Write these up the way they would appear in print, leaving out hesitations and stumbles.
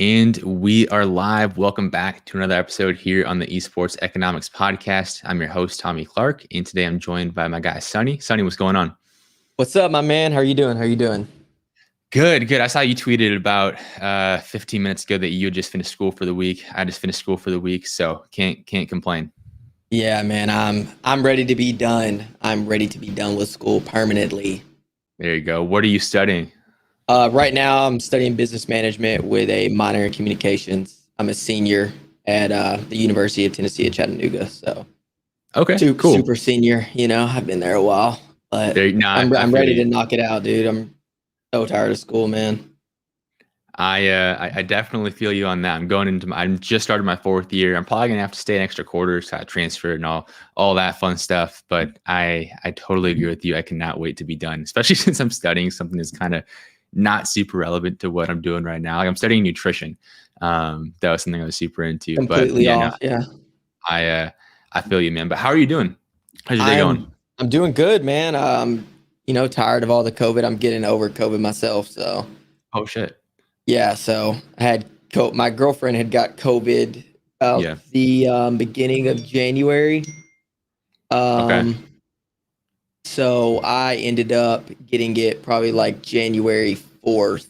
And we are live. Welcome back to another episode here on the Esports Economics Podcast. I'm your host, Tommy Clark, and today I'm joined by my guy, Sonny. Sonny, what's going on? What's up, my man? How are you doing? Good. I saw you tweeted about 15 minutes ago that you had just finished school for the week. I just finished school for the week, so can't complain. Yeah, man. I'm ready to be done. I'm ready to be done with school permanently. There you go. What are you studying? Right now, I'm studying business management with a minor in communications. I'm a senior at the University of Tennessee at Chattanooga. So, Okay, cool. Super senior. I've been there a while, but I'm ready to knock it out, dude. I'm so tired of school, man. I definitely feel you on that. I'm just started my fourth year. I'm probably gonna have to stay an extra quarter, so I transfer and all that fun stuff. But I totally agree with you. I cannot wait to be done, especially since I'm studying something that's kind of not super relevant to what I'm doing right now. Like I'm studying nutrition. That was something I was super into. Completely off. Yeah. I feel you, man. But how are you doing? How's your day going? I'm doing good, man. Tired of all the COVID. I'm getting over COVID myself. So. Oh shit. Yeah, so I had my girlfriend had got COVID the beginning of January. Okay. So I ended up getting it probably like January 4th.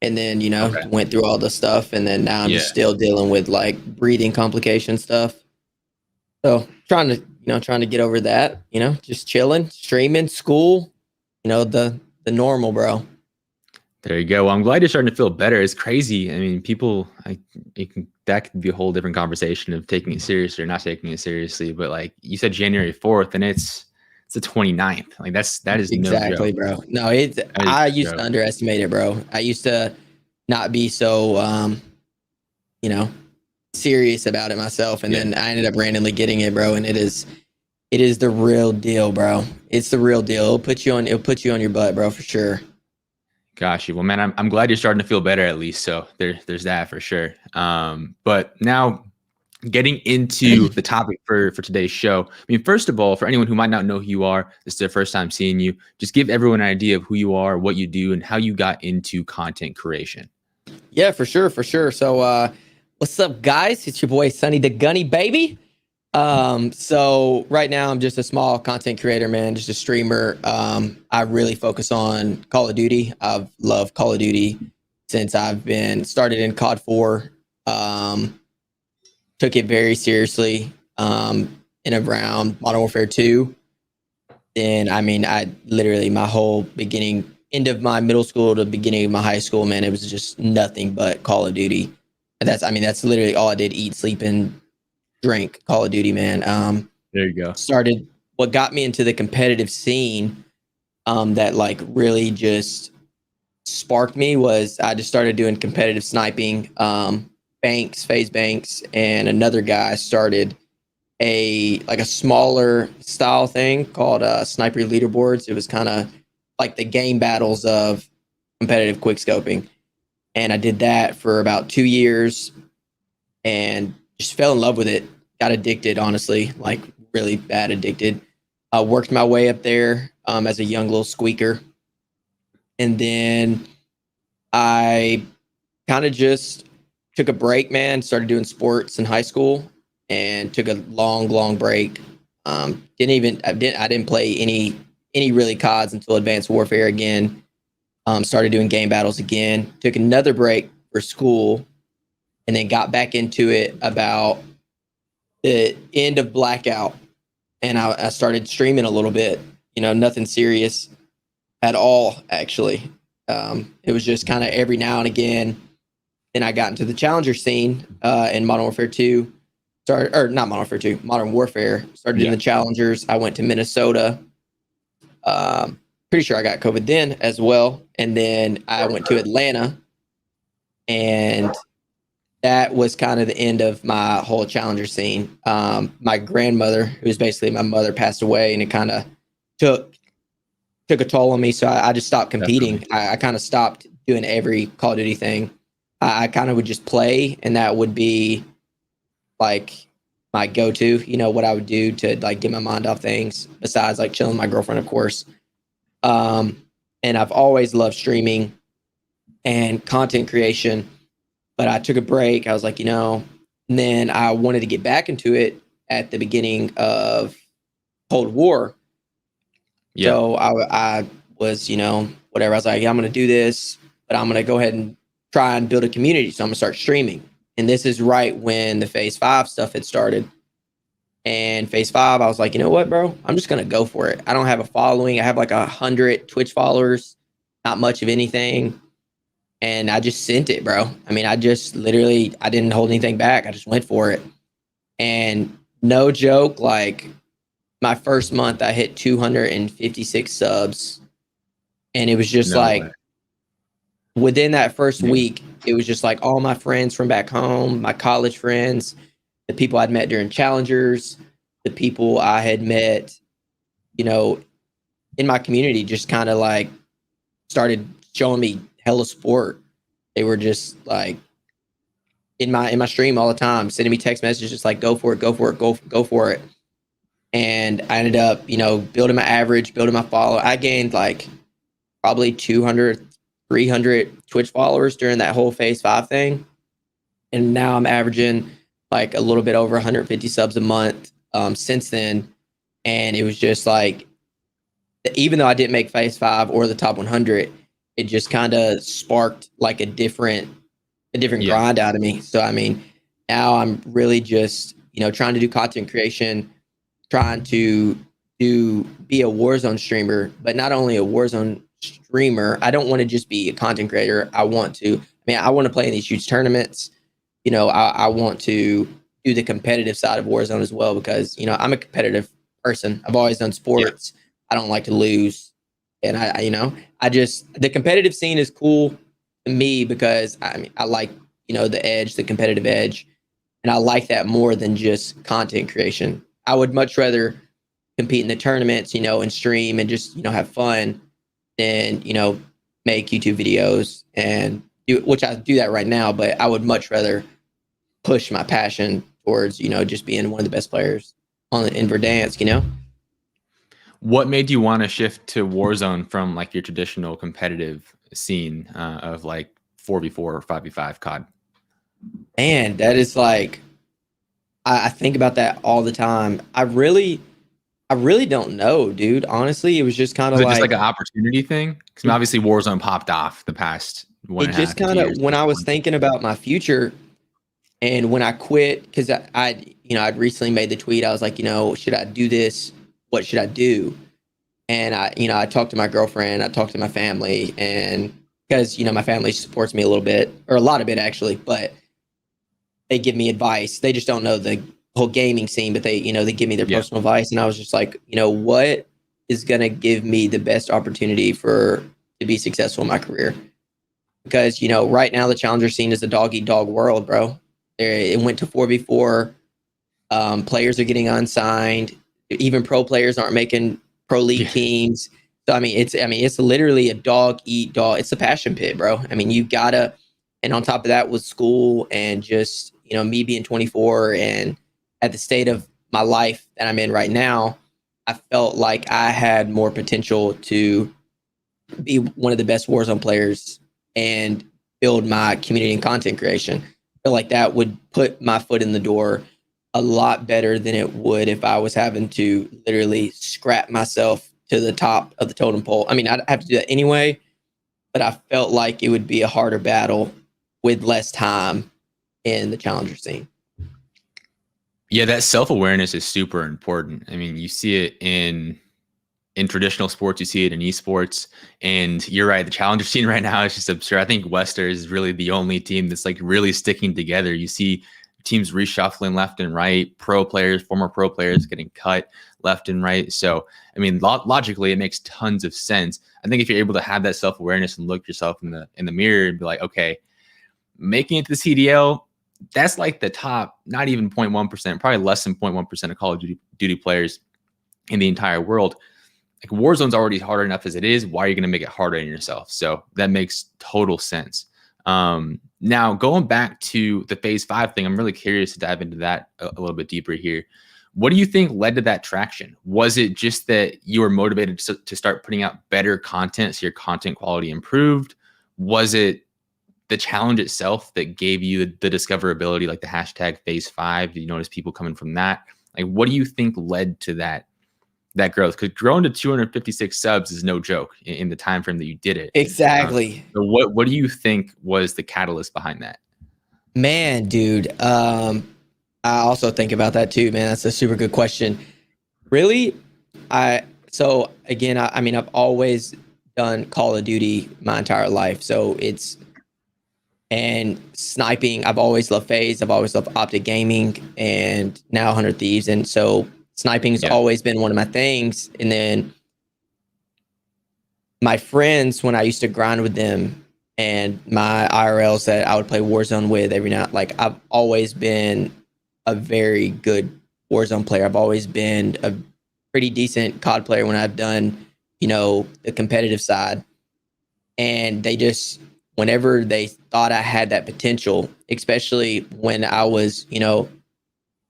And then, went through all the stuff. And then now I'm just still dealing with like breathing complication stuff. So trying to get over that, just chilling, streaming, school, the normal, bro. There you go. Well, I'm glad you're starting to feel better. It's crazy. I mean, that could be a whole different conversation of taking it seriously or not taking it seriously. But like you said, January 4th, and it's the 29th. Like that is exactly, no joke. Bro. No, I used to underestimate it, bro. I used to not be so, serious about it myself, and then I ended up randomly getting it, bro. And it is the real deal, bro. It's the real deal. It'll put you on your butt, bro, for sure. Gosh, well, man, I'm glad you're starting to feel better at least. So there's that for sure. But now getting into the topic for today's show. I mean, first of all, for anyone who might not know who you are, this is their first time seeing you. Just give everyone an idea of who you are, what you do, and how you got into content creation. Yeah, for sure. So, what's up, guys? It's your boy Sonny the Gunny, baby. So right now I'm just a small content creator, man, just a streamer. I really focus on Call of Duty. I've loved Call of Duty since I've been started in COD 4. Took it very seriously, in around Modern Warfare 2. And I literally my whole end of my middle school to beginning of my high school, man, it was just nothing but Call of Duty. And that's literally all I did, eat, sleep, and drink Call of Duty, man. There you go. What got me into the competitive scene, that like really just sparked me was I just started doing competitive sniping. FaZe Banks, and another guy started a smaller style thing called Sniper Leaderboards. It was kind of like the game battles of competitive quickscoping. And I did that for about 2 years and just fell in love with it. Got addicted, honestly, like really bad addicted. Worked my way up there as a young little squeaker. And then I kind of just took a break, man, started doing sports in high school and took a long break. I didn't play any really CODs until Advanced Warfare again. Started doing game battles again, took another break for school, and then got back into it about the end of Blackout. And I started streaming a little bit, nothing serious at all, actually. It was just kind of every now and again. Then I got into the challenger scene in Modern Warfare 2. Not Modern Warfare 2, Modern Warfare. Started in the challengers. I went to Minnesota. Pretty sure I got COVID then as well. And then I went to Atlanta. And that was kind of the end of my whole challenger scene. My grandmother, who was basically my mother, passed away, and it kind of took a toll on me. So I just stopped competing. I kind of stopped doing every Call of Duty thing. I kind of would just play, and that would be like my go-to, what I would do to like get my mind off things besides like chilling with my girlfriend, of course. And I've always loved streaming and content creation. but I took a break. I was like, and then I wanted to get back into it at the beginning of Cold War. Yep. So I was, whatever. I was like, yeah, I'm going to do this, but I'm going to go ahead and try and build a community. So I'm going to start streaming. And this is right when the Phase 5 stuff had started. And Phase 5, I was like, you know what, bro? I'm just going to go for it. I don't have a following. I have like 100 Twitch followers, not much of anything. And I just sent it, bro. I mean, I just literally, I didn't hold anything back. I just went for it. And no joke, like my first month, I hit 256 subs. And it was just No like, way. within that first Yeah. week, it was just like all my friends from back home, my college friends, the people I'd met during challengers, the people I had met, in my community, just kind of like started showing me hella support. They were just like in my stream all the time, sending me text messages, just like go for it, go for it, go for it. And I ended up, building my average, building my follow. I gained like probably 200, 300 Twitch followers during that whole Phase 5 thing. And now I'm averaging like a little bit over 150 subs a month since then. And it was just like, even though I didn't make Phase 5 or the top 100, it just kind of sparked like a different grind out of me. So, I mean, now I'm really just, trying to do content creation, trying to be a Warzone streamer, but not only a Warzone streamer. I don't want to just be a content creator. I want to play in these huge tournaments. I want to do the competitive side of Warzone as well, because, I'm a competitive person. I've always done sports. I don't like to lose. And the competitive scene is cool to me because I like, the edge, the competitive edge. And I like that more than just content creation. I would much rather compete in the tournaments, and stream and just, have fun than, make YouTube videos and which I do that right now, but I would much rather push my passion towards, just being one of the best players in Verdansk. What made you want to shift to Warzone from like your traditional competitive scene of like 4v4 or 5v5 COD? And that is like, I think about that all the time. I really don't know, dude. Honestly, it was just kind of Was it just like like an opportunity thing? Because obviously Warzone popped off the past one it and a just half, two kind of years. when I was thinking about my future and when I quit, because I'd recently made the tweet. I was like, should I do this? What should I do? And I talked to my girlfriend, I talked to my family, and because, my family supports me a little bit, or a lot of it actually, but they give me advice. They just don't know the whole gaming scene, but they give me their personal advice. And I was just like, what is going to give me the best opportunity to be successful in my career? Because, right now the challenger scene is a dog eat dog world, bro. It went to 4v4. Players are getting unsigned. Even pro players aren't making pro league teams. So it's literally a dog eat dog. It's a passion pit, bro. I mean, you gotta, and on top of that with school and just, me being 24 and at the state of my life that I'm in right now, I felt like I had more potential to be one of the best Warzone players and build my community and content creation. I feel like that would put my foot in the door a lot better than it would if I was having to literally scrap myself to the top of the totem pole. I mean, I'd have to do that anyway, but I felt like it would be a harder battle with less time in the challenger scene. Yeah, that self-awareness is super important. I mean, you see it in traditional sports, you see it in esports, and you're right. The challenger scene right now is just absurd. I think Wester is really the only team that's like really sticking together. You see teams reshuffling left and right, pro players, former pro players getting cut left and right. So, I mean, logically, it makes tons of sense. I think if you're able to have that self-awareness and look yourself in the mirror and be like, okay, making it to the CDL, that's like the top, not even 0.1%, probably less than 0.1% of Call of Duty players in the entire world. Like Warzone's already hard enough as it is. Why are you going to make it harder on yourself? So that makes total sense. Now, going back to the Phase 5 thing, I'm really curious to dive into that a little bit deeper here. What do you think led to that traction? Was it just that you were motivated to start putting out better content so your content quality improved? Was it the challenge itself that gave you the discoverability, like the hashtag phase 5? Did you notice people coming from that? Like, what do you think led to that growth? Because growing to 256 subs is no joke in the time frame that you did it. Exactly. So what do you think was the catalyst behind that? Man, dude. I also think about that too, man. That's a super good question. Really, so again, I mean, I've always done Call of Duty my entire life. So and sniping, I've always loved FaZe. I've always loved Optic Gaming and now 100 Thieves. And so sniping's always been one of my things. And then my friends, when I used to grind with them and my IRLs that I would play Warzone with every night, like I've always been a very good Warzone player. I've always been a pretty decent COD player when I've done, the competitive side. And they just, whenever they thought I had that potential, especially when I was,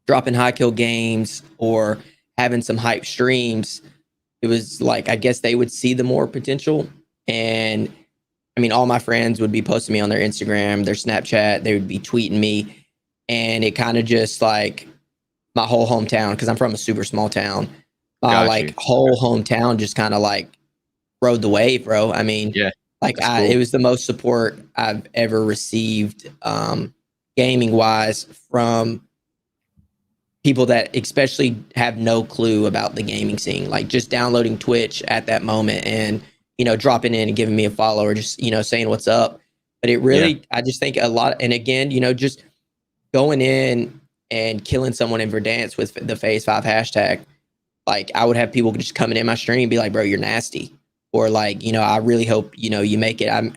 dropping high kill games or having some hype streams, it was like, I guess they would see the more potential. And I mean, all my friends would be posting me on their Instagram, their Snapchat, they would be tweeting me. And it kind of just like my whole hometown, because I'm from a super small town, my whole hometown just kind of like rode the wave, bro. I mean, cool. It was the most support I've ever received, gaming wise, from people that especially have no clue about the gaming scene, like just downloading Twitch at that moment and, dropping in and giving me a follow or just, saying what's up. But it really, I just think a lot. And again, just going in and killing someone in Verdansk with the phase 5 hashtag, like I would have people just coming in my stream and be like, bro, you're nasty. Or like, I really hope, you make it. I'm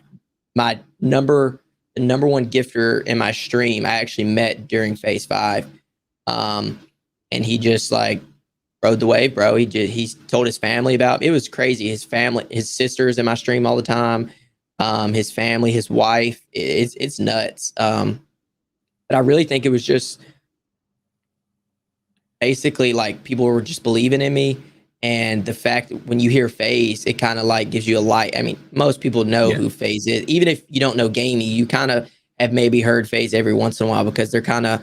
the number one gifter in my stream. I actually met during phase 5. And he just like rode the wave, bro. He told his family about it. It was crazy. His family, his sisters in my stream all the time. His family, his wife, it's nuts. But I really think it was just basically like people were just believing in me. And the fact that when you hear FaZe, it kind of like gives you a light. I mean, most people know who FaZe is. Even if you don't know gaming, you kind of have maybe heard FaZe every once in a while because they're kind of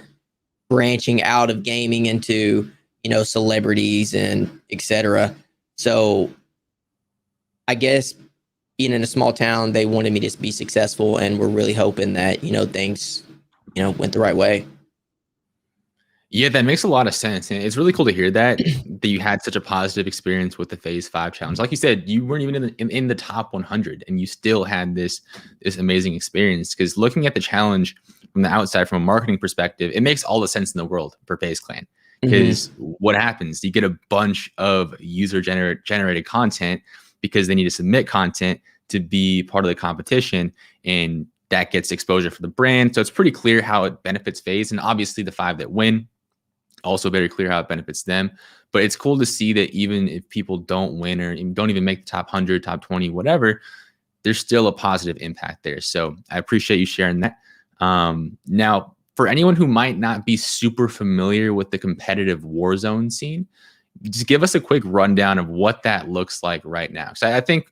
branching out of gaming into, celebrities and etc. So I guess being in a small town, they wanted me to be successful and we're really hoping that, things, went the right way. Yeah, that makes a lot of sense. And it's really cool to hear that you had such a positive experience with the phase 5 challenge. Like you said, you weren't even in the top 100 and you still had this amazing experience. Because looking at the challenge from the outside, from a marketing perspective, it makes all the sense in the world for FaZe Clan. Because what happens? You get a bunch of user generated content because they need to submit content to be part of the competition, and that gets exposure for the brand. So it's pretty clear how it benefits FaZe, and obviously the 5 that win, also very clear how it benefits them. But it's cool to see that even if people don't win or don't even make the top 100, top 20, whatever, there's still a positive impact there. So I appreciate you sharing that. Now, for anyone who might not be super familiar with the competitive Warzone scene, just give us a quick rundown of what that looks like right now. So I think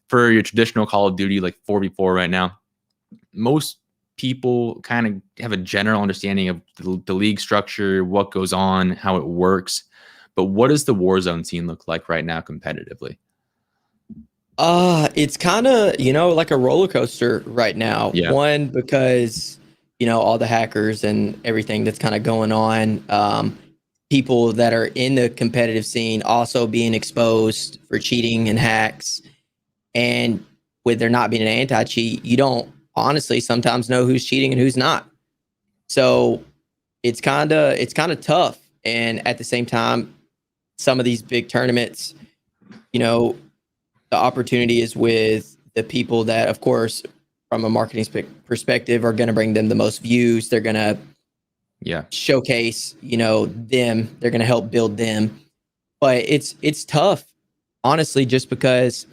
for your traditional Call of Duty, like 4v4 right now, most people kind of have a general understanding of the league structure, what goes on, how it works. But what does the Warzone scene look like right now competitively? It's kind of, like a roller coaster right now. One, because, all the hackers and everything that's kind of going on. People that are in the competitive scene also being exposed for cheating and hacks. And with there not being an anti-cheat, you don't honestly sometimes know who's cheating and who's not. So it's kind of tough. And at the same time, some of these big tournaments, the opportunity is with the people that, of course, from a marketing perspective, are going to bring them the most views. They're going to showcase, them. They're going to help build them. But it's tough, honestly, just because,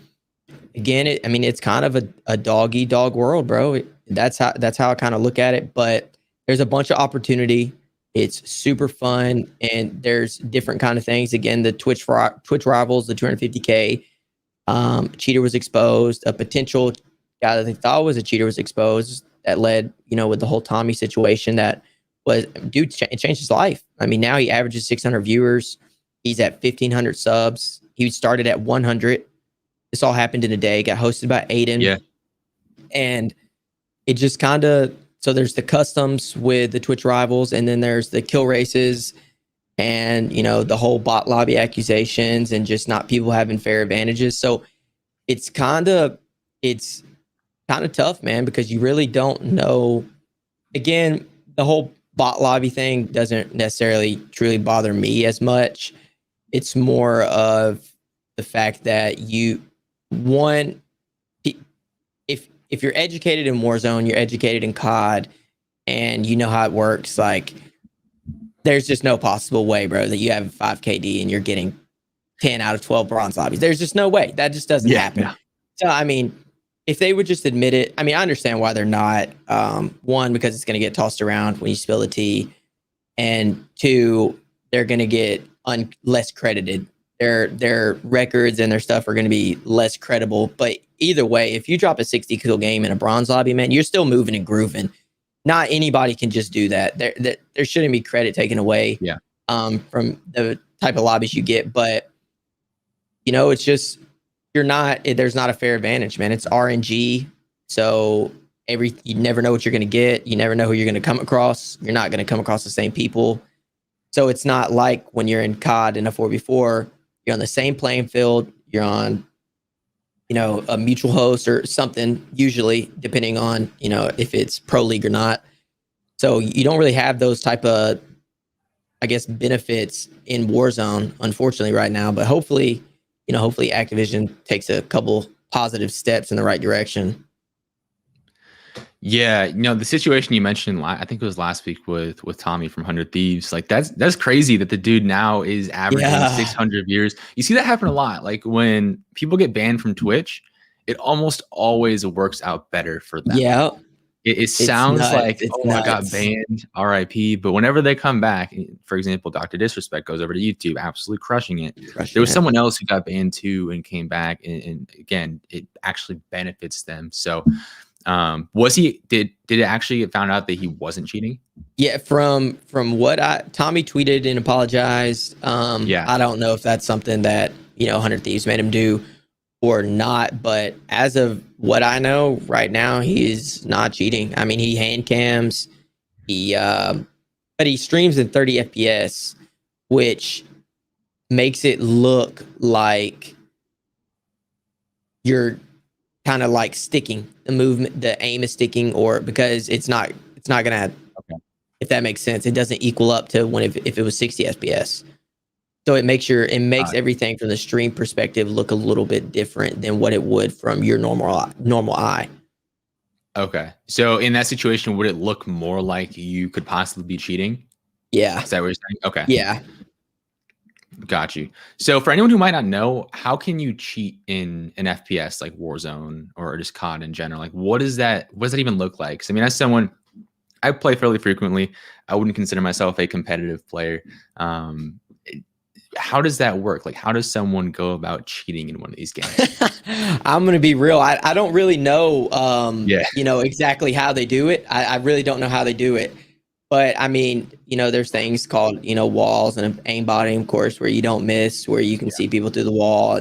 again, it's kind of a dog eat dog world, bro. That's how I kind of look at it. But there's a bunch of opportunity. It's super fun, and there's different kind of things. Again, the Twitch rivals, the 250K. Cheater was exposed. A potential guy that they thought was a cheater was exposed. that led, with the whole Tommy situation, that was, dude, it changed his life. I mean, now he averages 600 viewers. He's at 1,500 subs. He started at 100. This all happened in a day. Got hosted by Aiden. Yeah. And it just kind of, so there's the customs with the Twitch rivals, and then there's the kill races, and the whole bot lobby accusations, and just not people having fair advantages. So it's kind of tough, man, because you really don't know. Again, the whole bot lobby thing doesn't necessarily truly bother me as much. It's more of the fact that if you're educated in Warzone, you're educated in COD, and you know how it works, like, there's just no possible way, bro, that you have 5 KD and you're getting 10 out of 12 bronze lobbies. There's just no way. That just doesn't happen. No. So, I mean, if they would just admit it, I mean, I understand why they're not. One, because it's going to get tossed around when you spill the tea. And two, they're going to get less credited. Their records and their stuff are going to be less credible. But either way, if you drop a 60 kill game in a bronze lobby, man, you're still moving and grooving. Not anybody can just do that. There shouldn't be credit taken away from the type of lobbies you get. But, it's just, there's not a fair advantage, man. It's RNG. So you never know what you're going to get. You never know who you're going to come across. You're not going to come across the same people. So it's not like when you're in COD in a 4v4, you're on the same playing field. You're on, a mutual host or something, usually, depending on, if it's pro league or not. So you don't really have those type of, I guess, benefits in Warzone, unfortunately, right now. But hopefully Activision takes a couple positive steps in the right direction. Yeah, the situation you mentioned, I think it was last week with Tommy from 100 Thieves. Like, that's crazy that the dude now is averaging 600 viewers. You see that happen a lot. Like, when people get banned from Twitch, it almost always works out better for them. Yeah. It sounds like, I got banned, RIP. But whenever they come back, for example, Dr. Disrespect goes over to YouTube, absolutely crushing it. There was someone else who got banned too and came back, and again, it actually benefits them. So did it actually get found out that he wasn't cheating? Yeah, from what Tommy tweeted and apologized. I don't know if that's something that 100 Thieves made him do or not, but as of what I know right now, he's not cheating. I mean, he hand cams, but he streams in 30 FPS, which makes it look like you're kind of like sticking. The movement, the aim is sticking, or because it's not gonna, if that makes sense. It doesn't equal up to when if it was 60 FPS. So it makes everything from the stream perspective look a little bit different than what it would from your normal eye. Okay. So in that situation, would it look more like you could possibly be cheating? Yeah. Is that what you're saying? Okay. Yeah. Got you. So for anyone who might not know, how can you cheat in an FPS like Warzone or just COD in general? Like, what does that even look like? 'Cause I mean, as someone, I play fairly frequently, I wouldn't consider myself a competitive player. How does that work? Like, how does someone go about cheating in one of these games? I'm going to be real. I don't really know, exactly how they do it. I really don't know how they do it. But I mean, there's things called, walls and aimbotting, of course, where you don't miss, where you can see people through the wall.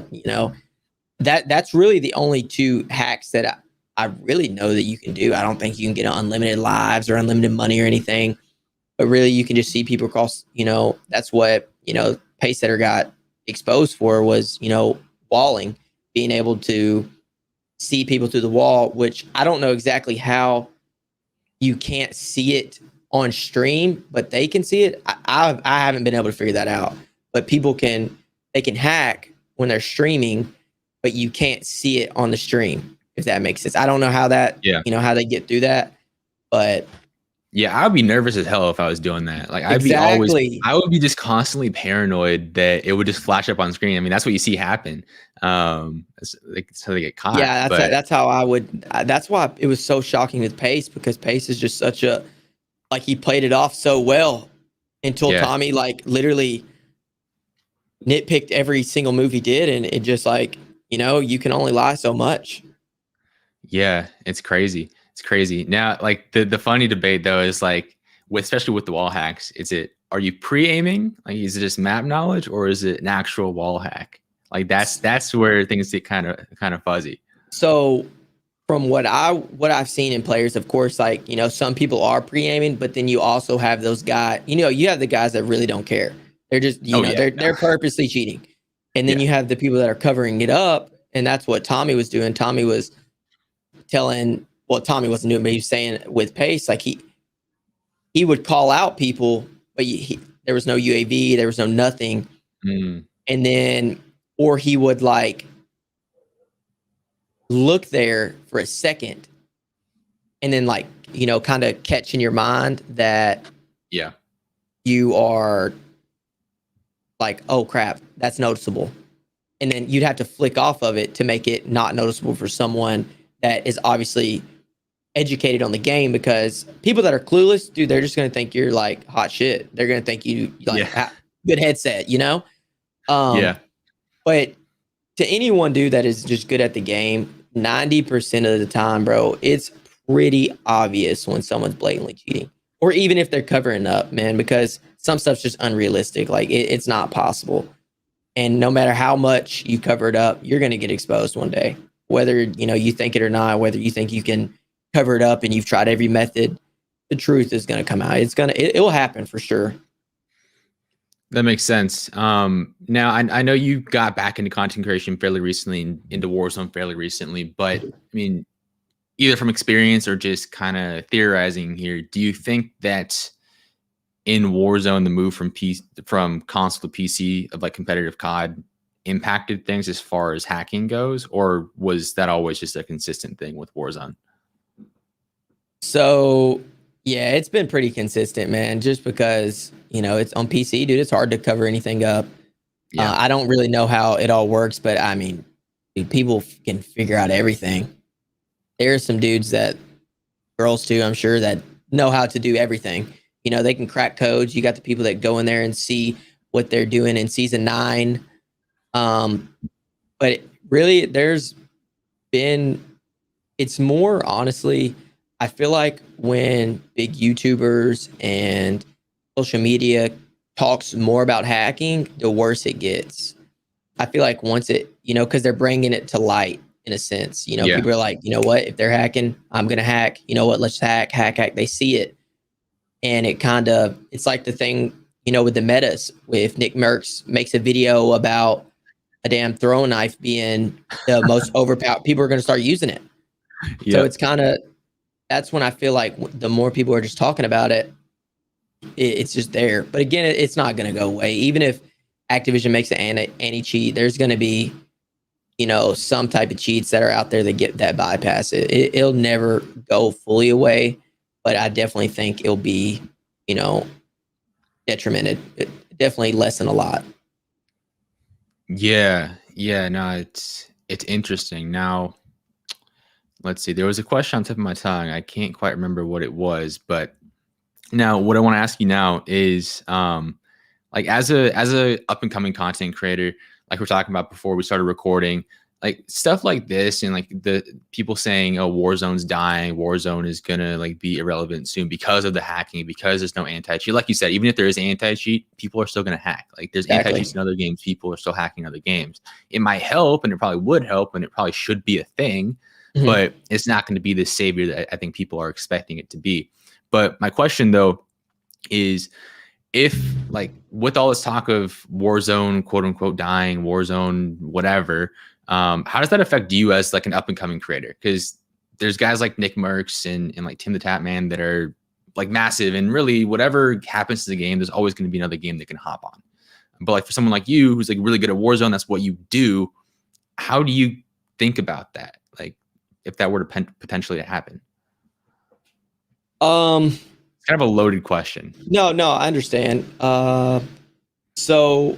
That's really the only two hacks that I really know that you can do. I don't think you can get unlimited lives or unlimited money or anything, but really you can just see people across. That's what Pacesetter got exposed for, was walling, being able to see people through the wall, which I don't know exactly how you can't see it on stream, but they can see it. I haven't been able to figure that out, but they can hack when they're streaming, but you can't see it on the stream, if that makes sense. I don't know how that, how they get through that, but yeah, I'd be nervous as hell if I was doing that. Like, I would be just constantly paranoid that it would just flash up on screen. I mean, that's what you see happen. So they get caught. Yeah, that's how I would. That's why it was so shocking with Pace, because Pace is just such a, like, he played it off so well until Tommy, like, literally nitpicked every single move he did, and it just, like, you can only lie so much. Yeah, it's crazy. It's crazy. Now, like the funny debate though is like especially with the wall hacks, are you pre-aiming? Like is it just map knowledge or is it an actual wall hack? Like that's where things get kind of fuzzy. So from what I've seen in players, of course, like, some people are pre-aiming, but then you also have those guys, you have the guys that really don't care. They're just, they're purposely cheating. And then you have the people that are covering it up. And that's what Tommy was doing. Tommy was Tommy wasn't doing, but he was saying with Pace, like he would call out people, but there was no UAV, there was no nothing. Mm. And then, or he would like look there for a second and then like, kind of catch in your mind that you are like, oh crap, that's noticeable. And then you'd have to flick off of it to make it not noticeable for someone that is obviously educated on the game, because people that are clueless, dude, they're just going to think you're like hot shit. They're going to think you like good headset, But to anyone, dude, that is just good at the game, 90% of the time, bro, it's pretty obvious when someone's blatantly cheating, or even if they're covering up, man, because some stuff's just unrealistic. Like it's not possible. And no matter how much you cover it up, you're going to get exposed one day, whether, you think it or not, whether you think you can cover it up and you've tried every method, the truth is going to come out. It will happen for sure. That makes sense. Now I know you got back into content creation fairly recently, into Warzone fairly recently, but I mean, either from experience or just kind of theorizing here, do you think that in Warzone, the move from console to PC of like competitive COD impacted things as far as hacking goes, or was that always just a consistent thing with Warzone? So yeah, it's been pretty consistent, man, just because, it's on PC, dude, it's hard to cover anything up. Yeah. I don't really know how it all works, but I mean, dude, people can figure out everything. There are some dudes girls too, I'm sure, that know how to do everything. They can crack codes. You got the people that go in there and see what they're doing in season 9. But really, it's more, honestly, I feel like when big YouTubers and social media talks more about hacking, the worse it gets. I feel like once it, because they're bringing it to light in a sense, people are like, what, if they're hacking, I'm going to hack, let's hack. They see it. And it's like the thing, with the metas, if Nick Merckx makes a video about a damn throwing knife being the most overpowered, people are going to start using it. Yep. So it's that's when I feel like the more people are just talking about it, it's just there. But again, it's not going to go away. Even if Activision makes an anti-cheat, there's going to be, some type of cheats that are out there that bypass it. It'll never go fully away, but I definitely think it'll be, detrimented. It definitely lessen a lot. Yeah. No, it's interesting. Now, let's see. There was a question on top of my tongue. I can't quite remember what it was, but now what I want to ask you now is, like as a up and coming content creator, like we're talking about before we started recording, like stuff like this, and like the people saying, "Oh, Warzone's dying. Warzone is gonna like be irrelevant soon because of the hacking, because there's no anti-cheat." Like you said, even if there is anti-cheat, people are still gonna hack. Like there's anti-cheats in other games, people are still hacking other games. It might help, and it probably would help, and it probably should be a thing, but it's not going to be the savior that I think people are expecting it to be. But my question though is, if like with all this talk of Warzone, quote unquote, dying, Warzone, whatever, how does that affect you as like an up and coming creator? Because there's guys like Nick Merckx and like Tim the Tap Man that are like massive, and really whatever happens to the game, there's always going to be another game they can hop on. But like for someone like you who's like really good at Warzone, that's what you do. How do you think about that? Like if that were to potentially happen? It's kind of a loaded question. No, I understand. So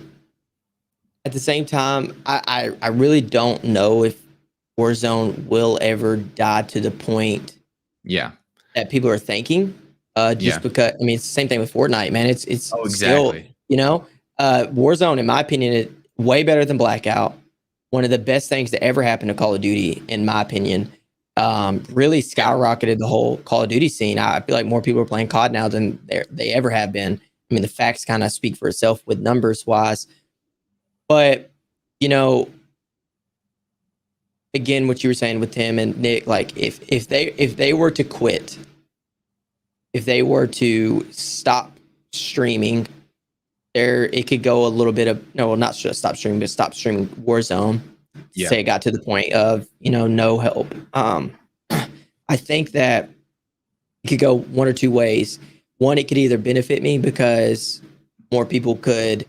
at the same time, I really don't know if Warzone will ever die to the point that people are thinking. Because I mean, it's the same thing with Fortnite, man. It's exactly still, Warzone, in my opinion, is way better than Blackout. One of the best things to ever happen to Call of Duty, in my opinion. really skyrocketed the whole Call of Duty scene. I feel like more people are playing COD now than they ever have been. I mean, the facts kind of speak for itself with numbers wise. But, you know, again, what you were saying with Tim and Nick, like if they were to quit, if they were to stop streaming, it could go a little bit of not just stop streaming, but stop streaming Warzone. Yeah. Say it got to the point of no help. I think that it could go one or two ways. One, it could either benefit me because more people could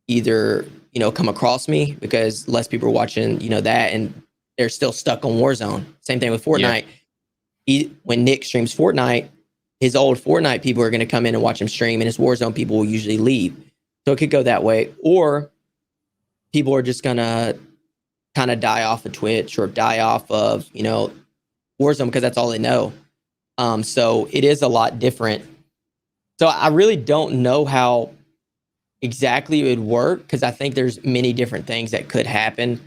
either come across me because less people are watching that, and they're still stuck on Warzone. Same thing with Fortnite. When Nick streams Fortnite, his old Fortnite people are going to come in and watch him stream, and his Warzone people will usually leave. So it could go that way. Or people are just going to kind of die off of Twitch or die off of, Warzone because that's all they know. So it is a lot different. So I really don't know how exactly it would work because I think there's many different things that could happen.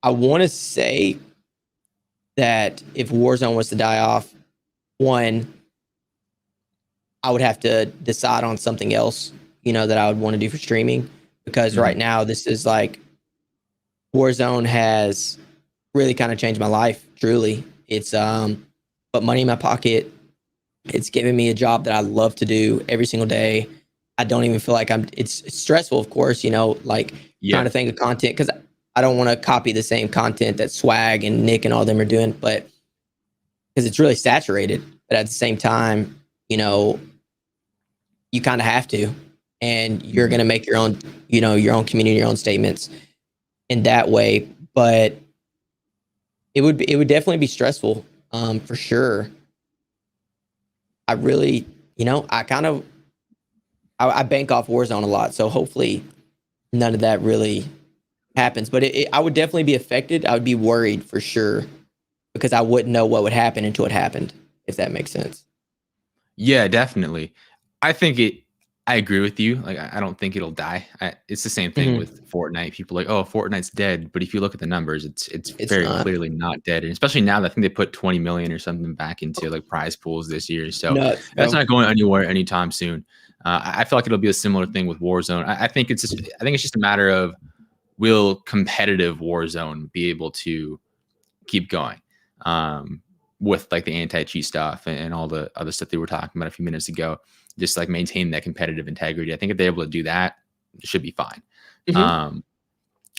I want to say that if Warzone was to die off, one, I would have to decide on something else, that I would want to do for streaming because right now this is like Warzone has really kind of changed my life. Truly, it's put money in my pocket. It's given me a job that I love to do every single day. I don't even feel like it's stressful, of course, trying to think of content because I don't want to copy the same content that Swag and Nick and all them are doing, but because it's really saturated. But at the same time, you kind of have to, and you're going to make your own community, your own statements in that way. But it would definitely be stressful, for sure. I really, I bank off Warzone a lot, so hopefully none of that really happens. But I would definitely be affected. I would be worried for sure because I wouldn't know what would happen until it happened, if that makes sense. Yeah, definitely. I agree with you. Like, I don't think it'll die. It's the same thing with Fortnite. People are like, oh, Fortnite's dead. But if you look at the numbers, it's very clearly not dead. And especially now that I think they put 20 million or something back into like prize pools this year. So that's not going anywhere anytime soon. I feel like it'll be a similar thing with Warzone. I think it's just a matter of, will competitive Warzone be able to keep going? With like the anti-cheat stuff and all the other stuff they were talking about a few minutes ago, just like maintain that competitive integrity. I think if they're able to do that, it should be fine.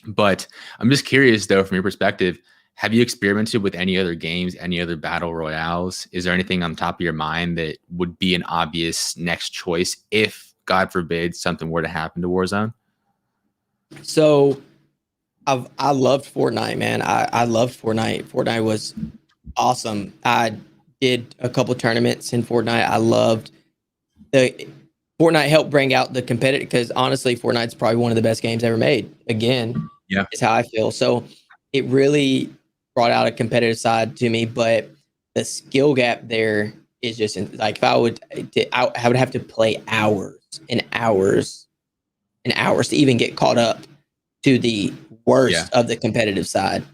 But I'm just curious though, from your perspective, have you experimented with any other games, any other battle royales? Is there anything on top of your mind that would be an obvious next choice if, God forbid, something were to happen to Warzone? So I loved Fortnite, man. I loved Fortnite. Fortnite was awesome. I did a couple tournaments in Fortnite. I loved Fortnite helped bring out the competitive because honestly, Fortnite's probably one of the best games ever made. Again, is how I feel. So it really brought out a competitive side to me, but the skill gap there is just like if I would have to play hours and hours and hours to even get caught up to the worst of the competitive side.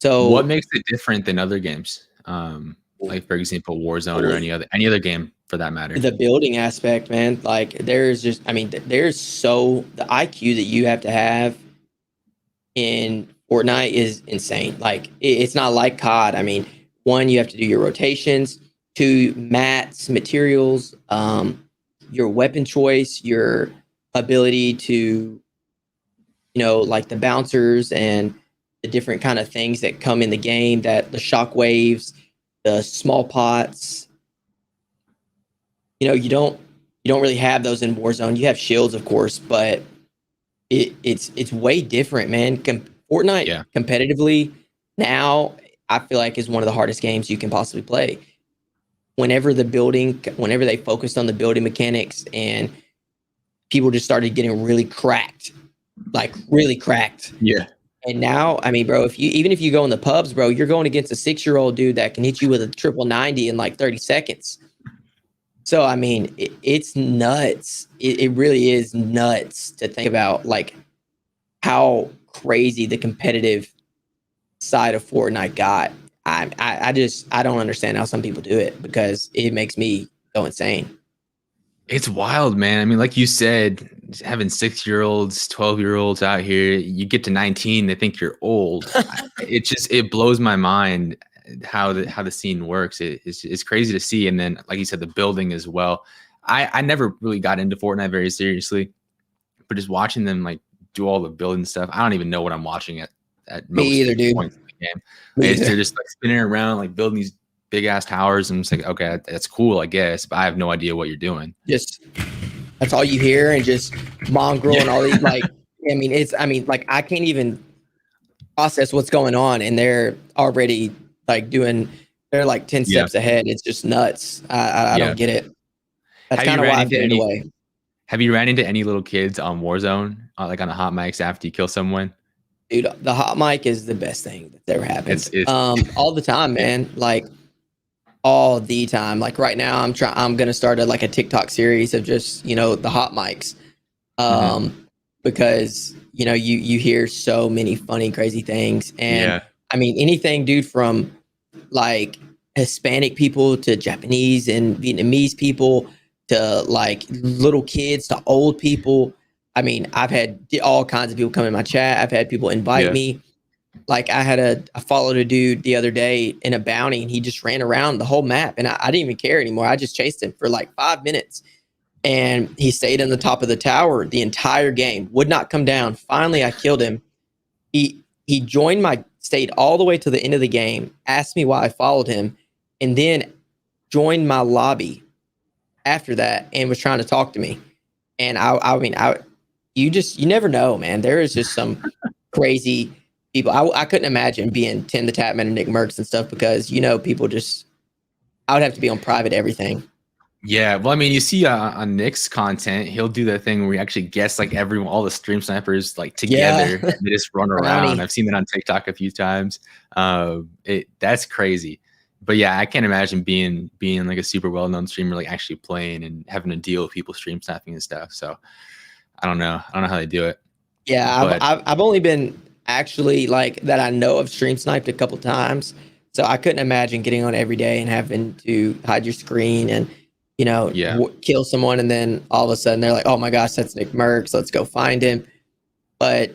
So what makes it different than other games? Like for example, Warzone or any other game for that matter. The building aspect, man. Like there's the IQ that you have to have in Fortnite is insane. Like it's not like COD. I mean, one, you have to do your rotations. Two, mats, materials, your weapon choice, your ability to, like the bouncers and the different kind of things that come in the game, that the shock waves, the small pots. You don't really have those in Warzone. You have shields, of course, but it's way different, man. Fortnite competitively now, I feel like is one of the hardest games you can possibly play. Whenever they focused on the building mechanics and people just started getting really cracked. Yeah. And now, I mean, bro, even if you go in the pubs, bro, you're going against a 6-year-old dude that can hit you with a triple 90 in like 30 seconds. So, I mean, it's nuts. It really is nuts to think about like how crazy the competitive side of Fortnite got. I don't understand how some people do it because it makes me go insane. It's wild, man. I mean, like you said, having 6-year-olds, 12-year-olds out here, you get to 19, they think you're old. It blows my mind how the scene works. It's crazy to see. And then, like you said, the building as well. I never really got into Fortnite very seriously, but just watching them like do all the building stuff, I don't even know what I'm watching at Me most either, dude. points in the game. Me They're either. just like spinning around, like building these big ass towers. And I'm just like, okay, that's cool, I guess, but I have no idea what you're doing. Just that's all you hear, and just mongrel and all these like. Like I can't even process what's going on, and they're already like doing. They're like 10 Yeah. steps ahead. It's just nuts. I Yeah. don't get it. That's Have you kind of ran why I into put it any away. Have you ran into any little kids on Warzone, like on the hot mics after you kill someone? Dude, the hot mic is the best thing that's ever happened. It's All the time, man. Like all the time. Like right now, I'm gonna start a TikTok series of just the hot mics, Mhm. because you hear so many funny, crazy things, and Yeah. I mean anything, dude, from like Hispanic people to Japanese and Vietnamese people to like little kids to old people. I mean, I've had all kinds of people come in my chat. I've had people invite Yeah. me. Like I followed a dude the other day in a bounty, and he just ran around the whole map, and I didn't even care anymore. I just chased him for like 5 minutes, and he stayed on the top of the tower the entire game, would not come down. Finally, I killed him. He stayed all the way to the end of the game, asked me why I followed him, and then joined my lobby after that and was trying to talk to me. And you never know, man. There is just some crazy people. I couldn't imagine being Tim the Tatman and Nick Merckx and stuff because people just. I would have to be on private everything. Yeah, well, I mean, you see on Nick's content, he'll do that thing where he actually gets like all the stream snipers like together Yeah. and they just run around. I've seen that on TikTok a few times. That's crazy. But yeah, I can't imagine being like a super well-known streamer, like actually playing and having to deal with people stream sniping and stuff. So I don't know. I don't know how they do it. Yeah, But I've only been actually like that I know of stream sniped a couple times, so I couldn't imagine getting on every day and having to hide your screen and yeah, kill someone, and then all of a sudden they're like, "Oh my gosh, that's Nick Merckx. Let's go find him." But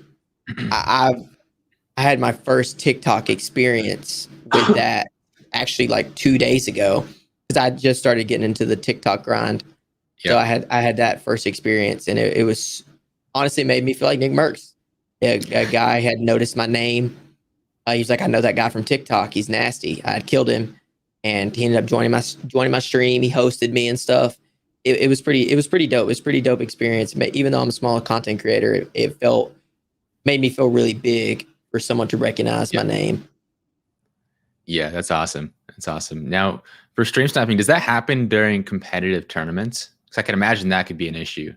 I had my first TikTok experience with that actually like 2 days ago because I just started getting into the TikTok grind. So yeah. I had that first experience, and it was honestly made me feel like Nick Merckx. A guy had noticed my name. He's like, "I know that guy from TikTok. He's nasty." I had killed him, and he ended up joining my stream. He hosted me and stuff. It was pretty dope. It was a pretty dope experience. Even though I'm a small content creator, it made me feel really big for someone to recognize my name. Yeah, that's awesome. That's awesome. Now, for stream sniping, does that happen during competitive tournaments? Because I can imagine that could be an issue.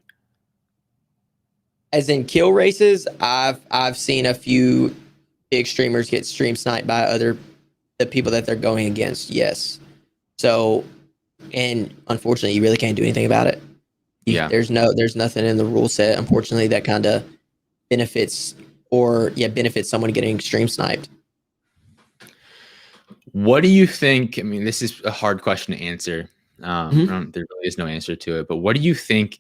As in kill races, I've seen a few big streamers get stream sniped by the people that they're going against. Yes. So, and unfortunately, you really can't do anything about it. Yeah. There's nothing in the rule set, unfortunately, that kind of benefits someone getting stream sniped. What do you think? I mean, this is a hard question to answer. Mm-hmm. There really is no answer to it. But what do you think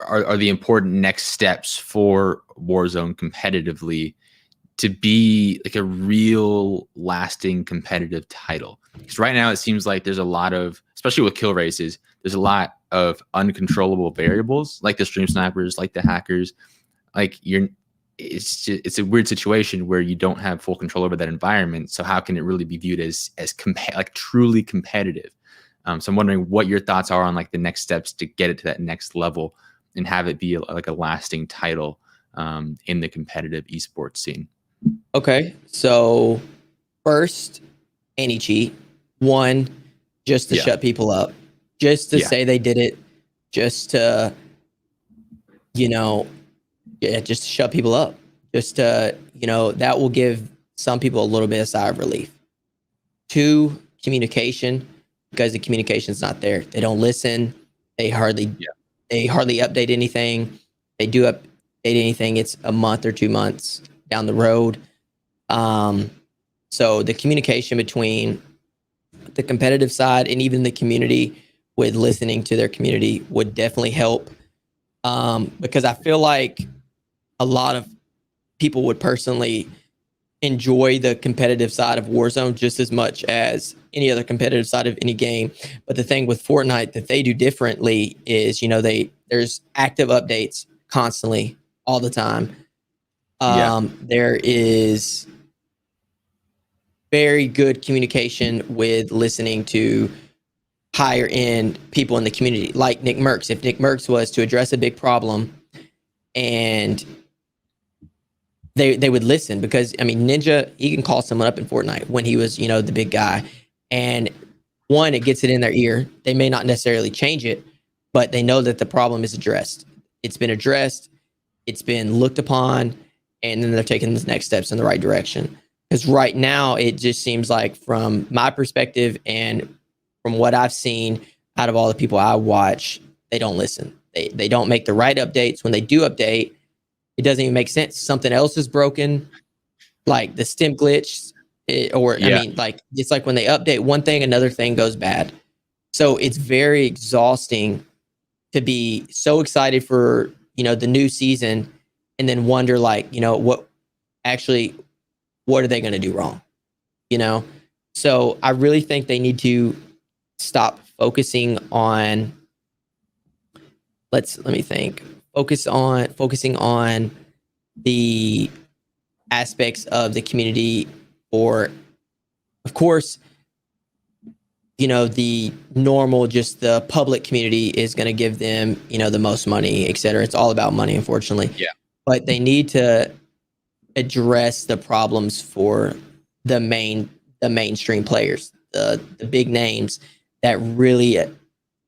are the important next steps for Warzone competitively to be like a real lasting competitive title? Because right now it seems like there's a lot of, especially with kill races, there's a lot of uncontrollable variables, like the stream snipers, like the hackers. Like it's a weird situation where you don't have full control over that environment. So how can it really be viewed as like truly competitive? So I'm wondering what your thoughts are on like the next steps to get it to that next level and have it be like a lasting title in the competitive esports scene. Okay, so first, anti-cheat. One, just to shut people up, just to say they did it, just to just to shut people up, just to that will give some people a little bit of sigh of relief. Two, communication, because the communication's not there. They don't listen. They hardly update anything. They do update anything, it's a month or 2 months down the road. So the communication between the competitive side and even the community with listening to their community would definitely help. Because I feel like a lot of people would personally enjoy the competitive side of Warzone just as much as any other competitive side of any game. But the thing with Fortnite that they do differently is, there's active updates constantly all the time. Yeah. There is very good communication with listening to higher end people in the community, like Nick Merckx. If Nick Merckx was to address a big problem, and they would listen, because Ninja, he can call someone up in Fortnite when he was, the big guy, and one, it gets it in their ear. They may not necessarily change it, but they know that the problem is addressed. It's been addressed, it's been looked upon, and then they're taking the next steps in the right direction. Because right now, it just seems like, from my perspective and from what I've seen out of all the people I watch, they don't listen. They don't make the right updates. When they do update, it doesn't even make sense. Something else is broken, like the stem glitch, it's like when they update one thing, another thing goes bad. So it's very exhausting to be so excited for, the new season, and then wonder, like, what are they going to do wrong? So I really think they need to stop focusing on, let me think, focusing on the aspects of the community, or, of course, the normal, just the public community is going to give them, the most money, etc. It's all about money, unfortunately. Yeah. But they need to address the problems for the mainstream players, the big names that really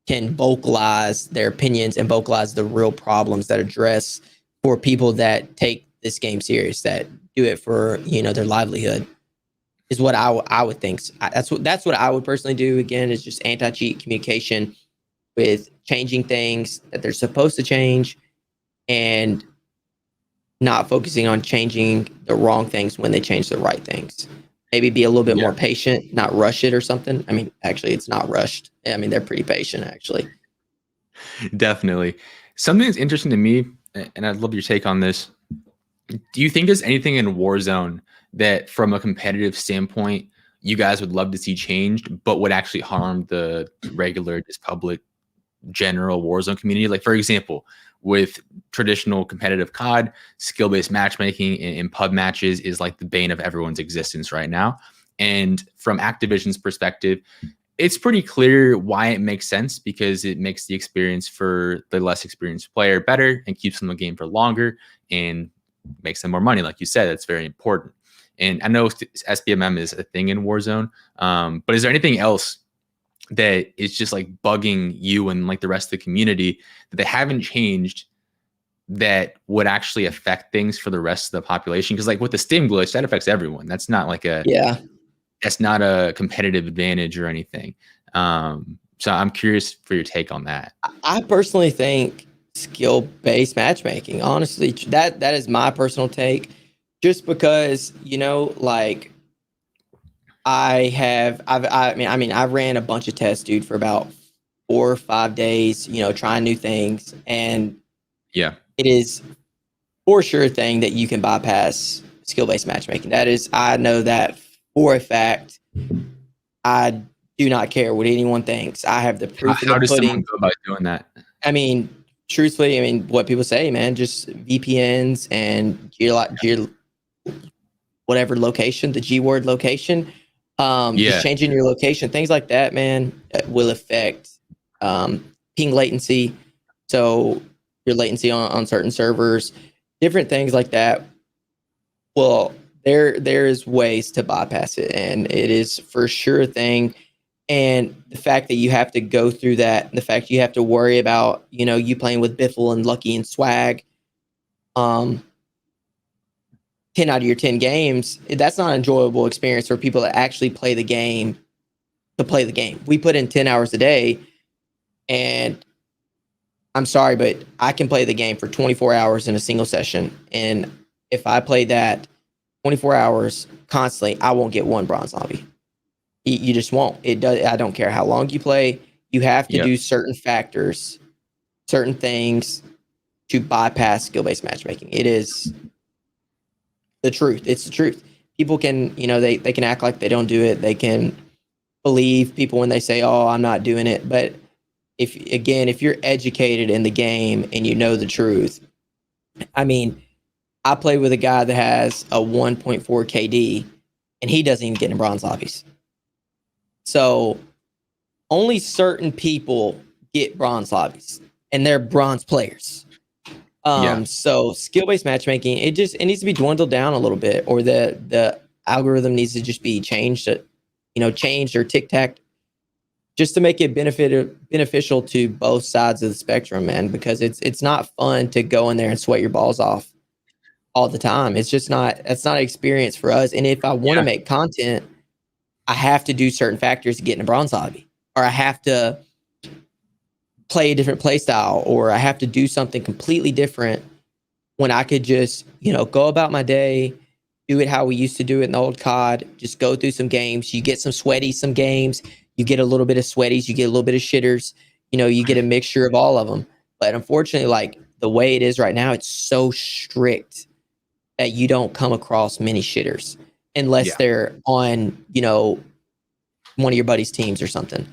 can vocalize their opinions and vocalize the real problems, that address for people that take this game serious, that do it for, their livelihood, is what I would think. That's what I would personally do. Again, is just anti-cheat communication with changing things that they're supposed to change, and not focusing on changing the wrong things when they change the right things. Maybe be a little bit more patient, not rush it or something. Actually, it's not rushed. They're pretty patient, actually. Definitely. Something that's interesting to me, and I'd love your take on this. Do you think there's anything in Warzone that, from a competitive standpoint, you guys would love to see changed, but would actually harm the regular, just public, general Warzone community? Like, for example, with traditional competitive CoD, skill-based matchmaking in pub matches is like the bane of everyone's existence right now. And from Activision's perspective, it's pretty clear why it makes sense, because it makes the experience for the less experienced player better and keeps them in the game for longer and makes them more money. Like you said, that's very important. And I know SBMM is a thing in Warzone, but is there anything else that is just like bugging you and like the rest of the community that they haven't changed that would actually affect things for the rest of the population? Because like with the stim glitch, that affects everyone. That's not like that's not a competitive advantage or anything. So I'm curious for your take on that. I personally think skill-based matchmaking, honestly, that is my personal take, just because, like, I ran a bunch of tests, dude, for about 4 or 5 days, trying new things. And yeah, it is for sure a thing that you can bypass skill-based matchmaking. I know that for a fact. I do not care what anyone thinks. I have the proof in the pudding. How does someone go about doing that? Truthfully, what people say, man, just VPNs and whatever location, the G word location. Just changing your location, things like that, man, will affect ping latency. So your latency on certain servers, different things like that. Well, there's ways to bypass it, and it is for sure a thing. And the fact that you have to go through that, the fact you have to worry about, you playing with Biffle and Lucky and Swag, 10 out of your 10 games, that's not an enjoyable experience for people that actually play the game to play the game. We put in 10 hours a day, and I'm sorry, but I can play the game for 24 hours in a single session. And if I play that 24 hours constantly, I won't get one bronze lobby. You just won't. It does. I don't care how long you play. You have to Yep. do certain factors, certain things to bypass skill-based matchmaking. It is the truth. It's the truth. People can, they can act like they don't do it. They can believe people when they say, "Oh, I'm not doing it." But if you're educated in the game and you know the truth, I mean, I play with a guy that has a 1.4 KD, and he doesn't even get in bronze lobbies. So only certain people get bronze lobbies, and they're bronze players. Yeah. So skill-based matchmaking, it needs to be dwindled down a little bit, or the algorithm needs to just be changed, changed or tic-tac, just to make it beneficial to both sides of the spectrum, man. Because it's not fun to go in there and sweat your balls off all the time. It's not an experience for us. And if I want to Yeah. make content, I have to do certain factors to get in a bronze lobby, or I have to play a different play style, or I have to do something completely different when I could just, go about my day, do it how we used to do it in the old COD, just go through some games. You get some sweaties, some games, you get a little bit of sweaties, you get a little bit of shitters, you get a mixture of all of them. But unfortunately, like the way it is right now, it's so strict that you don't come across many shitters unless Yeah. they're on, one of your buddies' teams or something.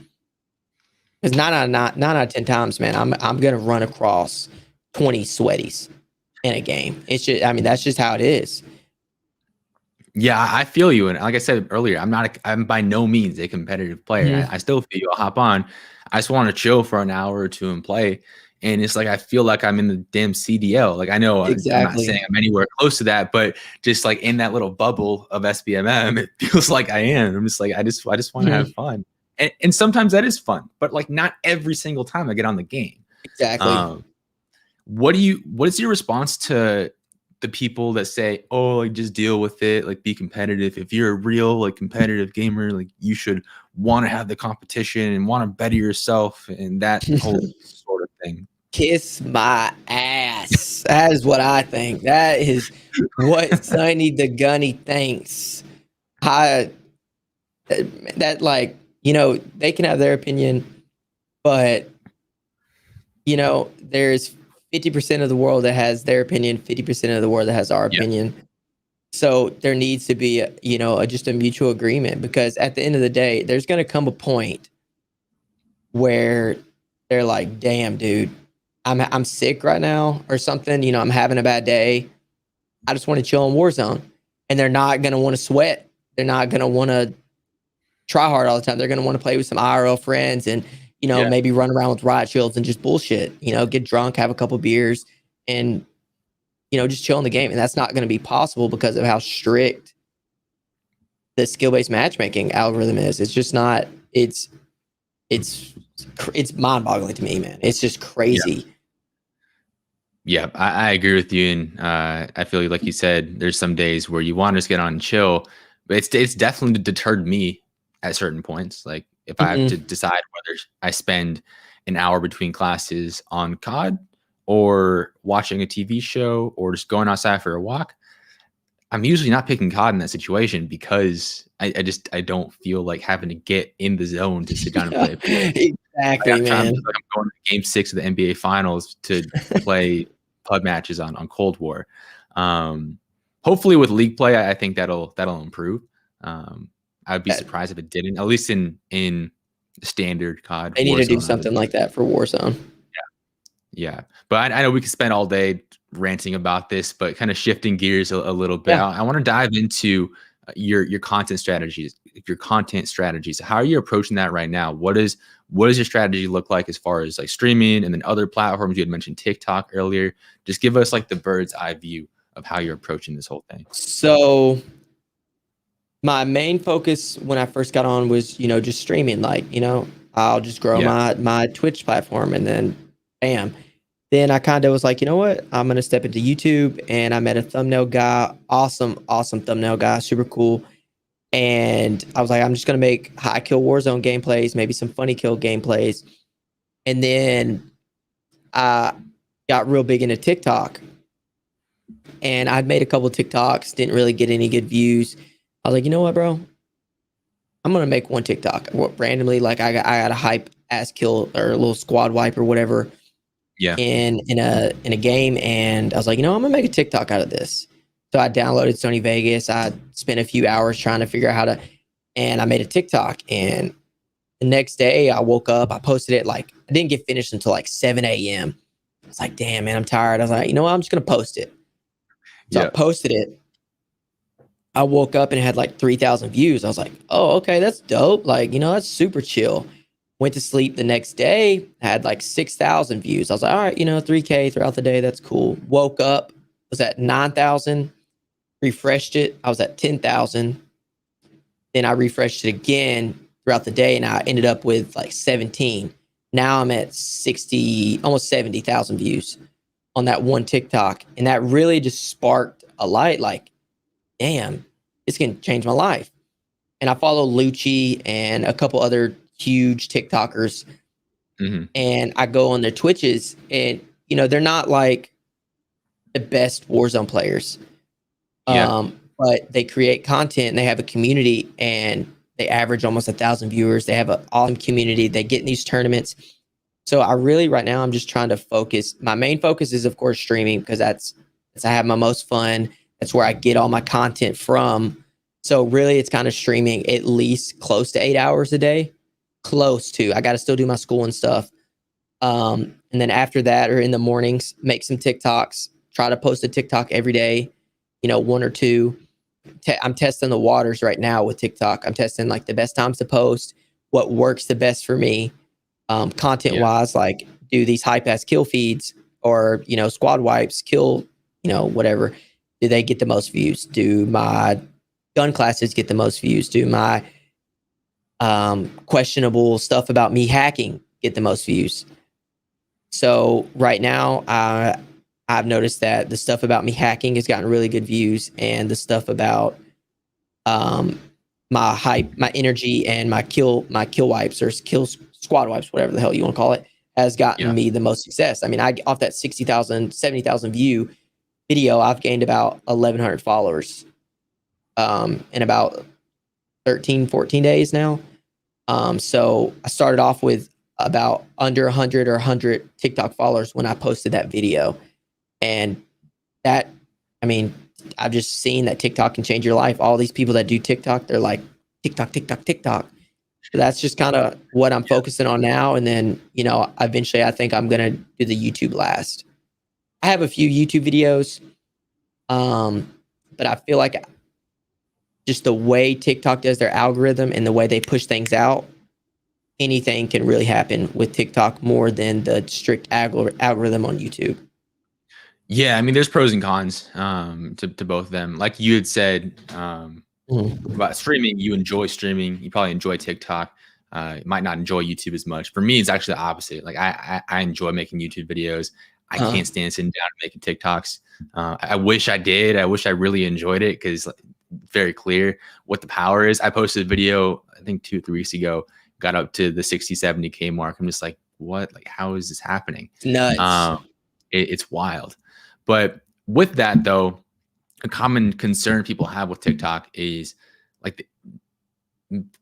Because nine out of 10 times, man, I'm gonna run across 20 sweaties in a game. It's just, that's just how it is. Yeah, I feel you. And like I said earlier, I'm by no means a competitive player. Mm-hmm. I still feel you. I'll hop on. I just want to chill for an hour or two and play. And it's like I feel like I'm in the damn CDL. Like I know I'm not saying Exactly. I'm anywhere close to that, but just like in that little bubble of SBMM, it feels like I am. I'm just like I just want to have Mm-hmm. fun. And sometimes that is fun, but like not every single time I get on the game. Exactly. What is your response to the people that say, "Oh, like just deal with it, like be competitive. If you're a real like competitive gamer, like you should want to have the competition and want to better yourself and that whole sort of thing." Kiss my ass. That is what I think. That is what Sonny the Gunny thinks. I that like, they can have their opinion, but there's 50% of the world that has their opinion, 50% of the world that has our Yeah. opinion. So there needs to be, just a mutual agreement, because at the end of the day, there's going to come a point where they're like, "Damn, dude, I'm sick right now," or something. I'm having a bad day. I just want to chill in Warzone, and they're not going to want to sweat. They're not going to want to try hard all the time. They're going to want to play with some IRL friends and, Yeah. maybe run around with riot shields and just bullshit, get drunk, have a couple beers, and, just chill in the game. And that's not going to be possible because of how strict the skill-based matchmaking algorithm is. It's just not, it's mind-boggling to me, man. It's just crazy. Yeah, I agree with you, and I feel like you said, there's some days where you want to just get on and chill, but it's definitely deterred me at certain points. Like if I have to decide whether I spend an hour between classes on COD or watching a TV show or just going outside for a walk, I'm usually not picking COD in that situation because I don't feel like having to get in the zone to sit down and play. Exactly, man. I'm going to Game 6 of the NBA Finals to play pub matches on Cold War. Hopefully with League play, I think that'll improve. I'd be surprised if it didn't. At least in standard COD. They need to do Warzone, something like that for Warzone. Yeah, but I know we could spend all day ranting about this, but kind of shifting gears a little bit. Yeah. I want to dive into your content strategies. Your content strategies. How are you approaching that right now? What does your strategy look like as far as like streaming and then other platforms? You had mentioned TikTok earlier. Just give us like the bird's eye view of how you're approaching this whole thing. So my main focus when I first got on was, just streaming. Like, I'll just grow my Twitch platform, and then bam. Then I kind of was like, you know what? I'm going to step into YouTube, and I met a thumbnail guy. Awesome thumbnail guy. Super cool. And I was like, I'm just going to make high kill Warzone gameplays, maybe some funny kill gameplays. And then I got real big into TikTok. And I'd made a couple TikToks, didn't really get any good views. I was like, you know what, bro? I'm gonna make one TikTok. Randomly, like I got a hype ass kill or a little squad wipe or whatever Yeah. in a game, and I was like, you know, I'm gonna make a TikTok out of this. So I downloaded Sony Vegas. I spent a few hours trying to figure out how to, and I made a TikTok. And the next day, I woke up. I posted it like I didn't get finished until like 7 a.m. I was like, damn, man, I'm tired. I was like, you know what? I'm just gonna post it. So I Yeah. posted it. I woke up and it had like 3,000 views. I was like, oh, okay, that's dope. Like, you know, that's super chill. Went to sleep the next day, had like 6,000 views. I was like, all right, you know, 3K throughout the day. That's cool. Woke up, was at 9,000, refreshed it. I was at 10,000. Then I refreshed it again throughout the day and I ended up with like 17. Now I'm at 60, almost 70,000 views on that one TikTok. And that really just sparked a light like, damn, this can change my life. And I follow Lucci and a couple other huge TikTokers, Hmm. and I go on their Twitches, and you know they're not like the best Warzone players, Yeah. but they create content and they have a community, and they average almost 1,000 viewers. They have an awesome community. They get in these tournaments. So I really right now I'm just trying to focus. My main focus is of course streaming because that's I have my most fun. That's where I get all my content from. So really it's kind of streaming at least close to 8 hours a day. Close to. I got to still do my school and stuff. And then after that or in the mornings, make some TikToks. Try to post a TikTok every day, you know, one or two. I'm testing the waters right now with TikTok. I'm testing like the best times to post, what works the best for me, content Yeah. wise, like do these hype ass kill feeds or, you know, squad wipes, kill, you know, whatever. Do they get the most views? Do my gun classes get the most views? Do my questionable stuff about me hacking get the most views? So right now, I've noticed that the stuff about me hacking has gotten really good views, and the stuff about um, my hype, my energy, and my kill wipes or kill squad wipes, whatever the hell you want to call it, has gotten Yeah. me the most success. I mean, I off that 60,000, 70,000 view video, I've gained about 1,100 followers in about 13, 14 days now. So I started off with about under 100 or 100 TikTok followers when I posted that video. And that, I mean, I've just seen that TikTok can change your life. All these people that do TikTok, they're like, TikTok, TikTok, TikTok. So that's just kind of what I'm focusing on now. And then, you know, eventually I think I'm going to do the YouTube last. I have a few YouTube videos, but I feel like just the way TikTok does their algorithm and the way they push things out, anything can really happen with TikTok more than the strict algorithm on YouTube. Yeah, I mean, there's pros and cons to both of them. Like you had said Mhm. about streaming, you enjoy streaming. You probably enjoy TikTok. You might not enjoy YouTube as much. For me, it's actually the opposite. Like I enjoy making YouTube videos. I Uh, can't stand sitting down and making TikToks. I wish I did. I wish I really enjoyed it because like, very clear what the power is. I posted a video, I think 2 or 3 weeks ago, got up to the 60, 70K mark. I'm just like, what? Like, how is this happening? it's nuts. Um, it's wild. But with that, though, a common concern people have with TikTok is like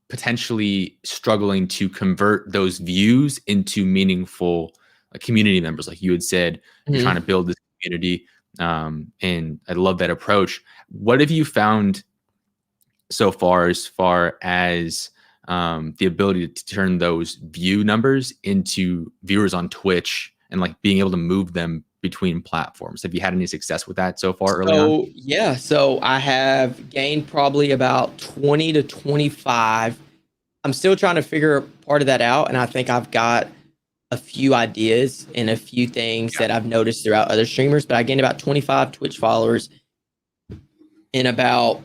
potentially struggling to convert those views into meaningful community members. Like you had said, you're trying to Mhm. build this community. And I love that approach. What have you found so far as the ability to turn those view numbers into viewers on Twitch and like being able to move them between platforms? Have you had any success with that so far early on? So yeah, so I have gained probably about 20 to 25. I'm still trying to figure part of that out, and I think I've got a few ideas and a few things Yeah. that I've noticed throughout other streamers. But I gained about 25 Twitch followers in about,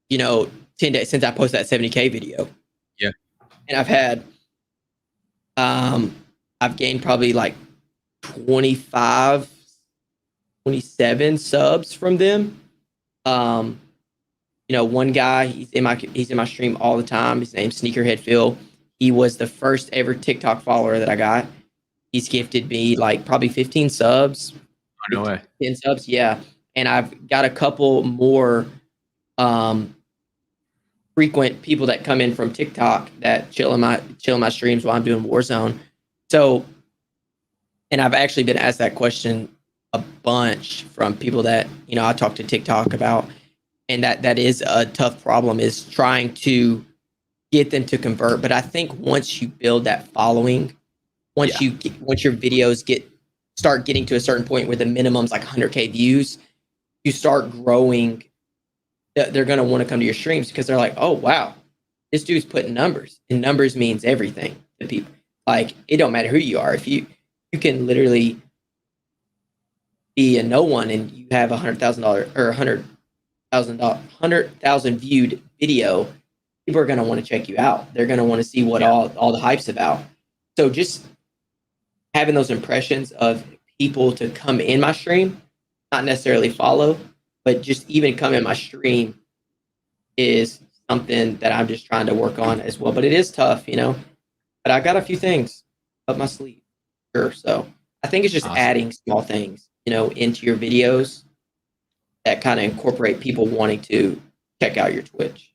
you know, 10 days since I posted that 70K video. Yeah. And um I've gained probably like 25, 27 subs from them. Um, you know, one guy, he's in my stream all the time. His name's Sneakerhead Phil. He was the first ever TikTok follower that I got. He's gifted me like probably 15 subs, Oh, no way. 10 subs, yeah. and I've got a couple more frequent people that come in from TikTok that chill in my streams while I'm doing Warzone. So, and I've actually been asked that question a bunch from people that I talk to TikTok about, and that is a tough problem, is trying to get them to convert. But I think once you build that following, once your videos start getting to a certain point where the minimum's like 100K views, you start growing. They're going to want to come to your streams because they're like, oh wow, this dude's putting numbers, and numbers means everything to people. Like, it don't matter who you are. If you can literally be a no one and you have $100,000 or 100,000 viewed video, people are going to want to check you out. They're going to want to see what all the hype's about. So just having those impressions of people to come in my stream, not necessarily follow, but just even come in my stream, is something that I'm just trying to work on as well. But it is tough, but I got a few things up my sleeve. Sure. So I think it's just adding small things, into your videos that kind of incorporate people wanting to check out your Twitch.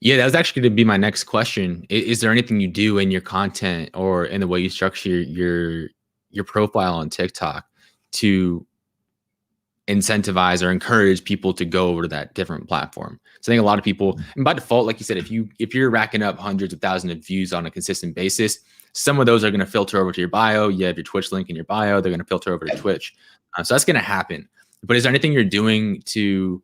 Yeah, that was actually going to be my next question. Is there anything you do in your content or in the way you structure your profile on TikTok to incentivize or encourage people to go over to that different platform? So I think a lot of people, and by default, like you said, if you're racking up hundreds of thousands of views on a consistent basis, some of those are going to filter over to your bio. You have your Twitch link in your bio. They're going to filter over to Twitch. So that's going to happen. But is there anything you're doing to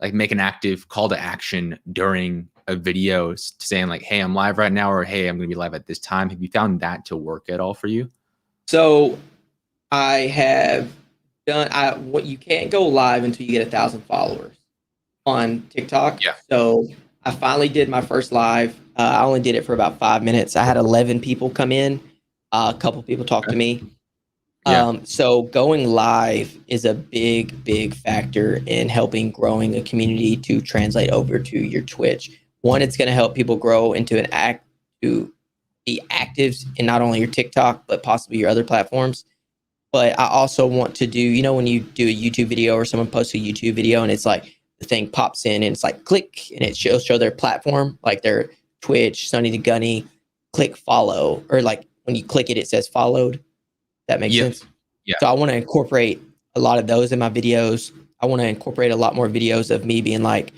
like make an active call to action during a video saying like, hey, I'm live right now, or hey, I'm going to be live at this time? Have you found that to work at all for you? So I have done, you can't go live until you get 1,000 followers on TikTok. Yeah. So I finally did my first live. I only did it for about 5 minutes. I had 11 people come in. A couple people talked to me. So going live is a big factor in helping growing a community to translate over to your Twitch. One, it's going to help people grow into to be actives in not only your TikTok, but possibly your other platforms. But I also want to do, when you do a YouTube video or someone posts a YouTube video and it's like the thing pops in and it's like click and it show their platform, like their Twitch, Sunny the Gunny, click follow, or like when you click it, it says followed. That makes sense. Yeah. So I want to incorporate a lot of those in my videos. I want to incorporate a lot more videos of me being like,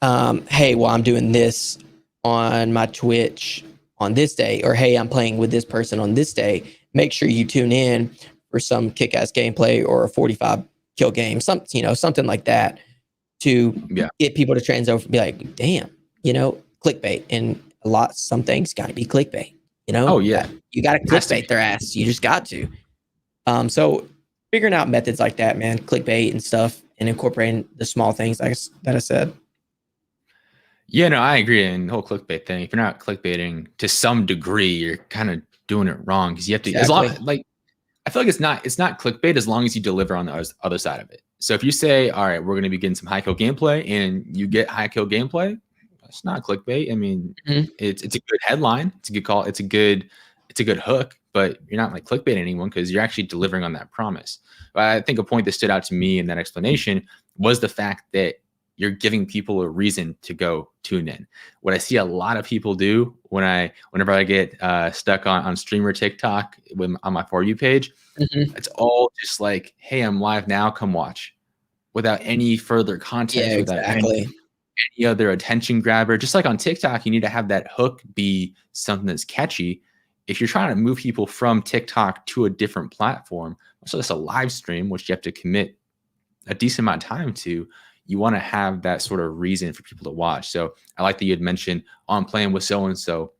hey, well, I'm doing this on my Twitch on this day, or hey, I'm playing with this person on this day. Make sure you tune in for some kick-ass gameplay or a 45 kill game, something like that, to get people to trans over and be like, damn, clickbait. And some things got to be clickbait. Oh yeah, you got to clickbait their ass. You just got to. So figuring out methods like that, man, clickbait and stuff, and incorporating the small things that I said. Yeah, no, I agree. And the whole clickbait thing, if you're not clickbaiting to some degree, you're kind of doing it wrong, because you have to, as long, like, I feel like it's not clickbait as long as you deliver on the other side of it. So if you say, all right, we're going to be getting some high kill gameplay, and you get high kill gameplay, it's not clickbait. I mean, it's a good headline. It's a good call. It's a good hook, but you're not like clickbait anyone because you're actually delivering on that promise. But I think a point that stood out to me in that explanation was the fact that you're giving people a reason to go tune in. What I see a lot of people do whenever I get stuck on streamer TikTok on my For You page, it's all just like, hey, I'm live now, come watch, without any further context, without any other attention grabber. Just like on TikTok, you need to have that hook be something that's catchy. If you're trying to move people from TikTok to a different platform, so it's a live stream, which you have to commit a decent amount of time to, you want to have that sort of reason for people to watch. So I like that you had mentioned, I'm playing with so-and-so.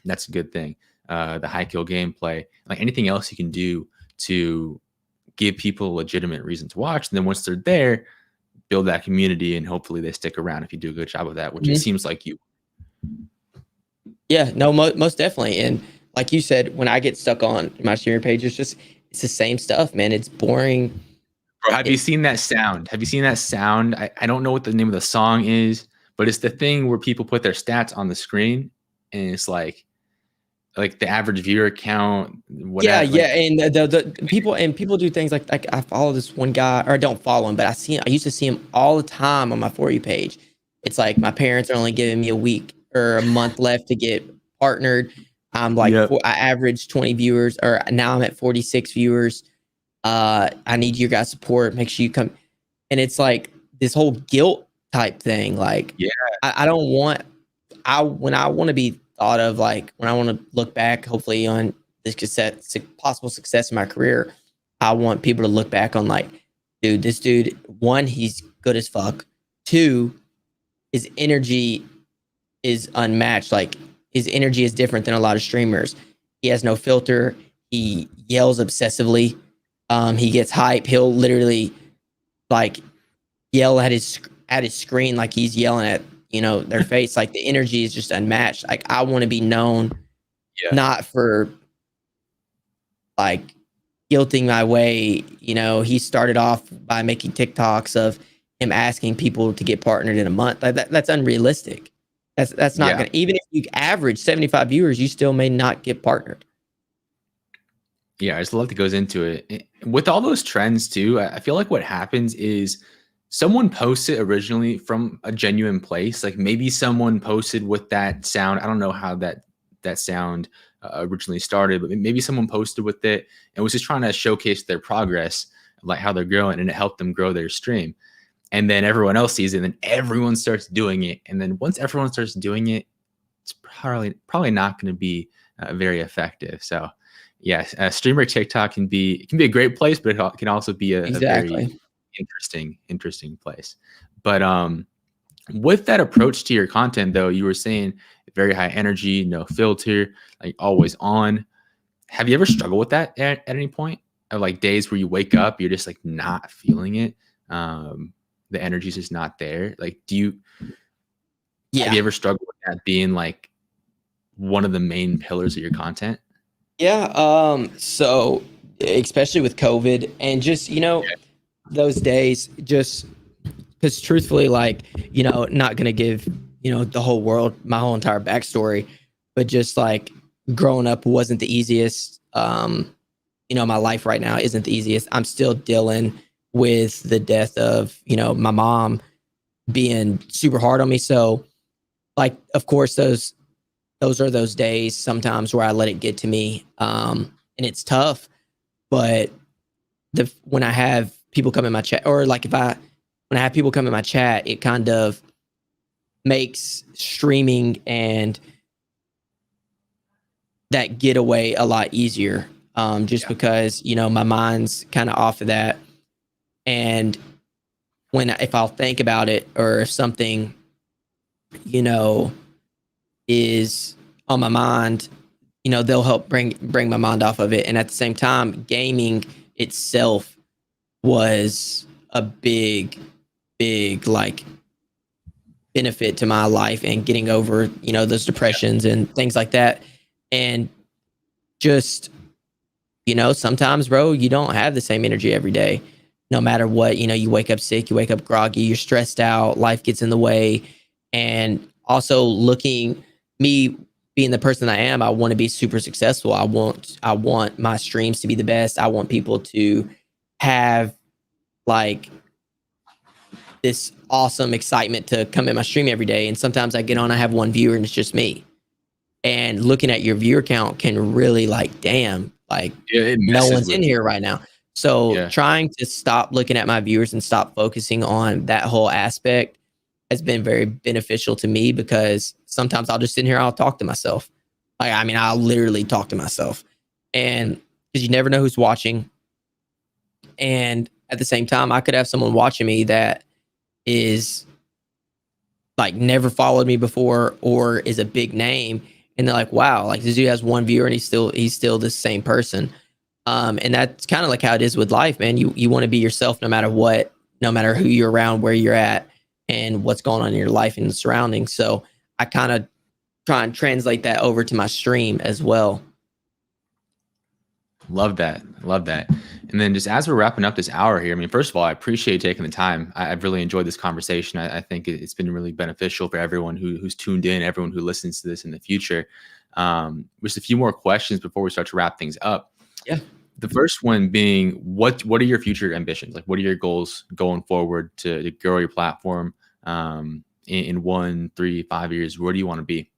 That's a good thing. The high kill gameplay, like anything else you can do to give people a legitimate reason to watch. And then once they're there, build that community, and hopefully they stick around if you do a good job of that, which it seems like you. Yeah, no, most definitely. And like you said, when I get stuck on my streamer page, it's the same stuff, man. It's boring. Bro, have you seen that sound? Have you seen that sound? I don't know what the name of the song is, but it's the thing where people put their stats on the screen, and it's like like the average viewer count, Yeah, whatever. yeah, Like, and people do things like I follow this one guy, or I don't follow him, but I used to see him all the time on my For You page. It's like my parents are only giving me a week or a month left to get partnered. I'm like yep, I average 20 viewers, or now I'm at 46 viewers. I need your guys' support. Make sure you come. And it's like this whole guilt type thing. Like yeah, I don't want when I want to be thought of, like when I want to look back, hopefully on this possible success in my career, I want people to look back on like, dude, this dude, one, he's good as fuck. Two, his energy is unmatched. Like his energy is different than a lot of streamers. He has no filter. He yells obsessively. He gets hype. He'll literally like yell at his screen like he's yelling at their face. Like the energy is just unmatched. Like I want to be known yeah, not for like guilting my way. He started off by making TikToks of him asking people to get partnered in a month. Like that's unrealistic. That's not yeah. gonna, even if you average 75 viewers, you still may not get partnered. Yeah, I just love that goes into it. With all those trends too, I feel like what happens is someone posts it originally from a genuine place. Like maybe someone posted with that sound. I don't know how that sound originally started, but maybe someone posted with it and was just trying to showcase their progress, like how they're growing, and it helped them grow their stream. And then everyone else sees it, and then everyone starts doing it. And then once everyone starts doing it, it's probably not going to be very effective. So yes, streamer TikTok can be a great place, but it can also be a very Exactly. interesting place. But with that approach to your content, though, you were saying very high energy, no filter, like always on. Have you ever struggled with that at any point? Of like days where you wake up, you're just like not feeling it. The energy's just not there. Like, have Yeah. you ever struggled with that being like one of the main pillars of your content? Yeah. So especially with COVID and just, those days, just because truthfully, like, not going to give, the whole world my whole entire backstory, but just like growing up wasn't the easiest. My life right now isn't the easiest. I'm still dealing with the death of, my mom being super hard on me. So, like, of course, those are those days sometimes where I let it get to me. And it's tough, but when I have people come in my chat, or like when I have people come in my chat, it kind of makes streaming and that getaway a lot easier. Just because, my mind's kind of off of that. And if I'll think about it, or if something, is on my mind, they'll help bring my mind off of it. And at the same time, gaming itself was a big like benefit to my life and getting over, those depressions and things like that. And just, sometimes, bro, you don't have the same energy every day. No matter what, you wake up sick, you wake up groggy, you're stressed out, life gets in the way. And also me being the person I am, I want to be super successful. I want my streams to be the best. I want people to have like this awesome excitement to come in my stream every day. And sometimes I get on, I have one viewer and it's just me. And looking at your viewer count can really like, damn, like It no messes one's with in you. here right now. So Yeah. trying to stop looking at my viewers and stop focusing on that whole aspect has been very beneficial to me, because sometimes I'll just sit here, I'll talk to myself. Like, I mean, I'll literally talk to myself, and because you never know who's watching. And at the same time, I could have someone watching me that is like never followed me before or is a big name, and they're like, wow, like this dude has one viewer and he's still the same person. And that's kind of like how it is with life, man. You want to be yourself no matter what, no matter who you're around, where you're at, and what's going on in your life and the surroundings. So I kind of try and translate that over to my stream as well. Love that. Love that. And then just as we're wrapping up this hour here, I mean, first of all, I appreciate you taking the time. I've really enjoyed this conversation. I think it's been really beneficial for everyone who's tuned in, everyone who listens to this in the future. Just a few more questions before we start to wrap things up. Yeah. The first one being, what are your future ambitions? Like, what are your goals going forward to grow your platform in 1, 3, 5 years? Where do you want to be?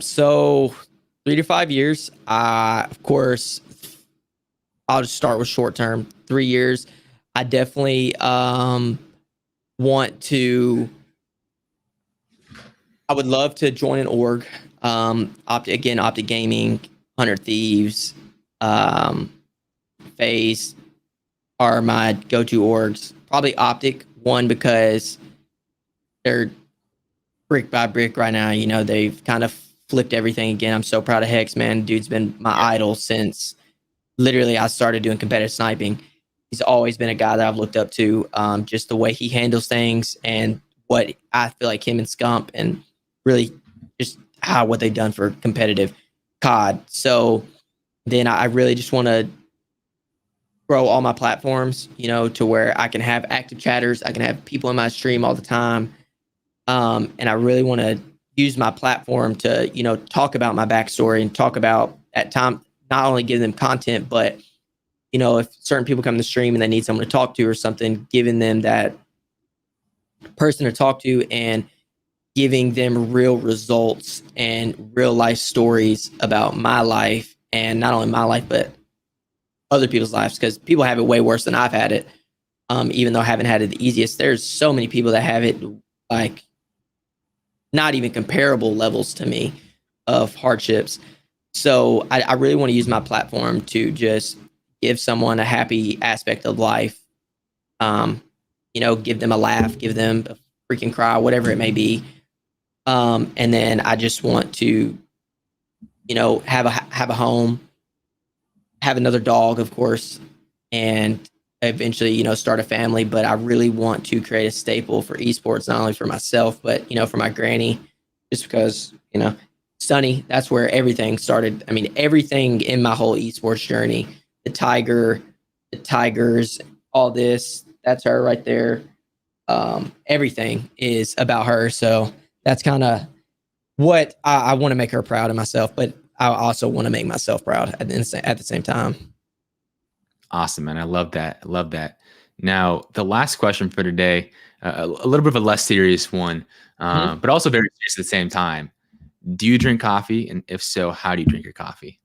So 3 to 5 years. Of course, I'll just start with short term. 3 years. I definitely want to. I would love to join an org. Optic Gaming, 100 Thieves, FaZe are my go-to orgs. Probably Optic, one, because they're brick by brick right now. You know, they've kind of flipped everything again. I'm so proud of Hex, man. Dude's been my idol since literally I started doing competitive sniping. He's always been a guy that I've looked up to. Just the way he handles things and what I feel like him and Scump and really just what they've done for competitive COD. So then I really just want to grow all my platforms, you know, to where I can have active chatters. I can have people in my stream all the time. And I really want to use my platform to, you know, talk about my backstory and talk about at time, not only give them content, but, you know, if certain people come to the stream and they need someone to talk to or something, giving them that person to talk to and giving them real results and real life stories about my life, and not only my life, but other people's lives, because people have it way worse than I've had it. Even though I haven't had it the easiest, there's so many people that have it like not even comparable levels to me of hardships. So I really want to use my platform to just give someone a happy aspect of life. You know, give them a laugh, give them a freaking cry, whatever it may be. And then I just want to, you know, have a home, have another dog, of course, and eventually, you know, start a family. But I really want to create a staple for esports, not only for myself, but, you know, for my granny, just because, you know, Sunny, that's where everything started. I mean, everything in my whole esports journey, the Tigers, all this, that's her right there. Everything is about her. So that's kind of what I want to make her proud of myself, but I also want to make myself proud at the same time. Awesome, man. I love that. I love that. Now, the last question for today, a little bit of a less serious one, but also very serious at the same time. Do you drink coffee? And if so, how do you drink your coffee?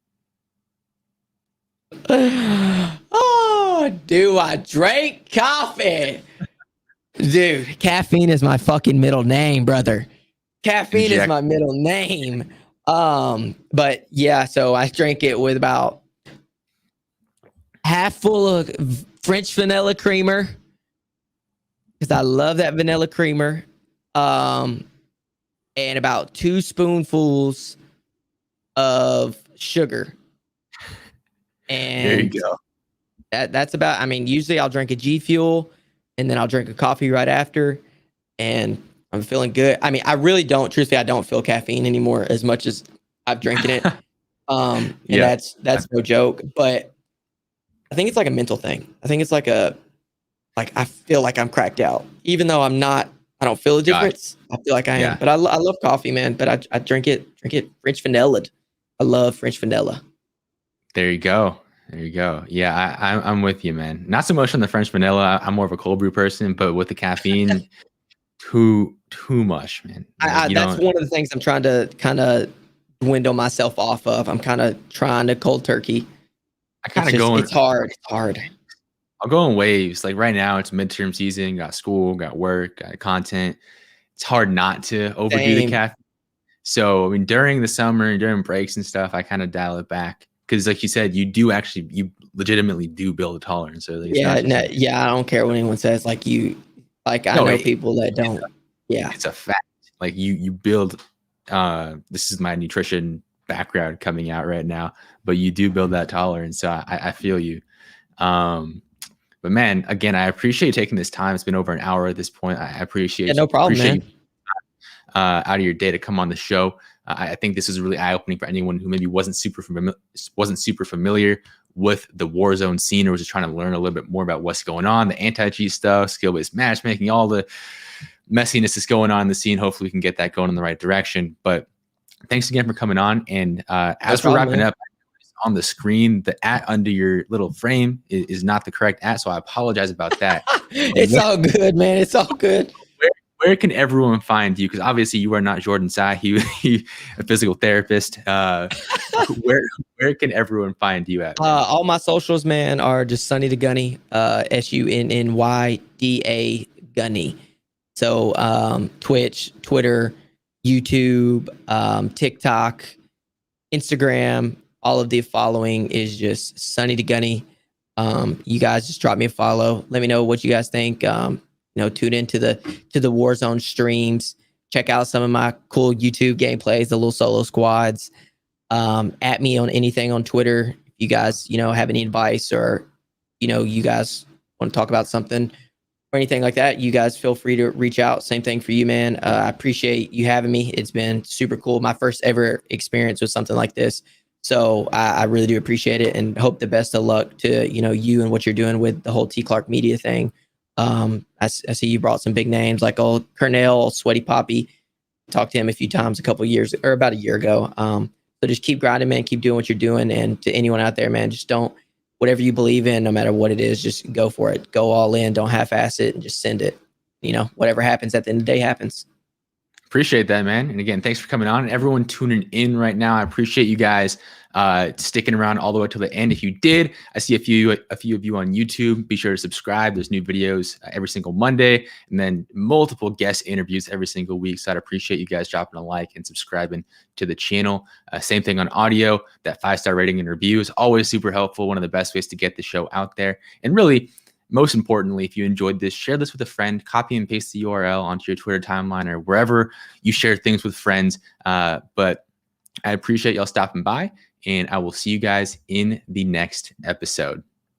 Oh, do I drink coffee? Dude, caffeine is my fucking middle name, brother. Caffeine is my middle name. But yeah, so I drink it with about half full of French vanilla creamer, because I love that vanilla creamer. And about 2 spoonfuls of sugar. And there you go. That's about, I mean, usually I'll drink a G Fuel and then I'll drink a coffee right after, and I'm feeling good. I mean, I really don't, truthfully, I don't feel caffeine anymore as much as I've drinking it. And that's no joke, but I think it's like a mental thing. I think it's like I feel like I'm cracked out, even though I'm not. I don't feel a difference. I feel like I am, but I love coffee, man. But I drink it French vanilla. I love French vanilla. There you go. There you go. Yeah, I'm with you, man. Not so much on the French vanilla. I'm more of a cold brew person, but with the caffeine, too much, man. That's one of the things I'm trying to kind of dwindle myself off of. I'm kind of trying to cold turkey. It's hard. It's hard. I'll go in waves. Like right now, it's midterm season. Got school, got work, got content. It's hard not to overdo the caffeine. So I mean, during the summer and during breaks and stuff, I kind of dial it back, because, like you said, you legitimately do build a tolerance. So like, I don't care what anyone says. I know people that don't. It's a fact. Like you build. This is my nutrition background coming out right now, but you do build that tolerance. So I feel you. But man, again, I appreciate you taking this time. It's been over an hour at this point. I appreciate no problem, man. Out of your day to come on the show. I think this is really eye-opening for anyone who maybe wasn't super familiar with the Warzone scene, or was just trying to learn a little bit more about what's going on, the anti-cheat stuff, skill-based matchmaking, all the messiness that's going on in the scene. Hopefully we can get that going in the right direction. But thanks again for coming on. And as No we're problem, wrapping man. up, on the screen, the @ under your little frame is not the correct @ so I apologize about that. It's all good, man. It's all good. Where can everyone find you? Because obviously you are not Jordan Tsai, he a physical therapist. Where can everyone find you at, man? All my socials, man, are just Sunny the Gunny, SUNNYDA Gunny. So Twitch, Twitter, YouTube, TikTok, Instagram, all of the following is just Sunny the Gunny. You guys just drop me a follow. Let me know what you guys think. Tune into the Warzone streams. Check out some of my cool YouTube gameplays, the little solo squads. At me on anything on Twitter. If you guys, have any advice or, you guys want to talk about something or anything like that, you guys feel free to reach out. Same thing for you, man. I appreciate you having me. It's been super cool. My first ever experience with something like this. So I really do appreciate it and hope the best of luck to, you and what you're doing with the whole T. Clark Media thing. I see you brought some big names like old Cornell, Sweaty Poppy. Talked to him a few times about a year ago. So just keep grinding, man. Keep doing what you're doing. And to anyone out there, man, just don't, whatever you believe in, no matter what it is, just go for it. Go all in. Don't half-ass it and just send it. Whatever happens at the end of the day happens. Appreciate that, man. And again, thanks for coming on. And everyone tuning in right now, I appreciate you guys sticking around all the way to the end. If you did, I see a few of you on YouTube. Be sure to subscribe. There's new videos every single Monday, and then multiple guest interviews every single week. So I'd appreciate you guys dropping a like and subscribing to the channel. Same thing on audio. That 5-star rating and review is always super helpful. One of the best ways to get the show out there. And really, most importantly, if you enjoyed this, share this with a friend, copy and paste the URL onto your Twitter timeline or wherever you share things with friends. But I appreciate y'all stopping by, and I will see you guys in the next episode.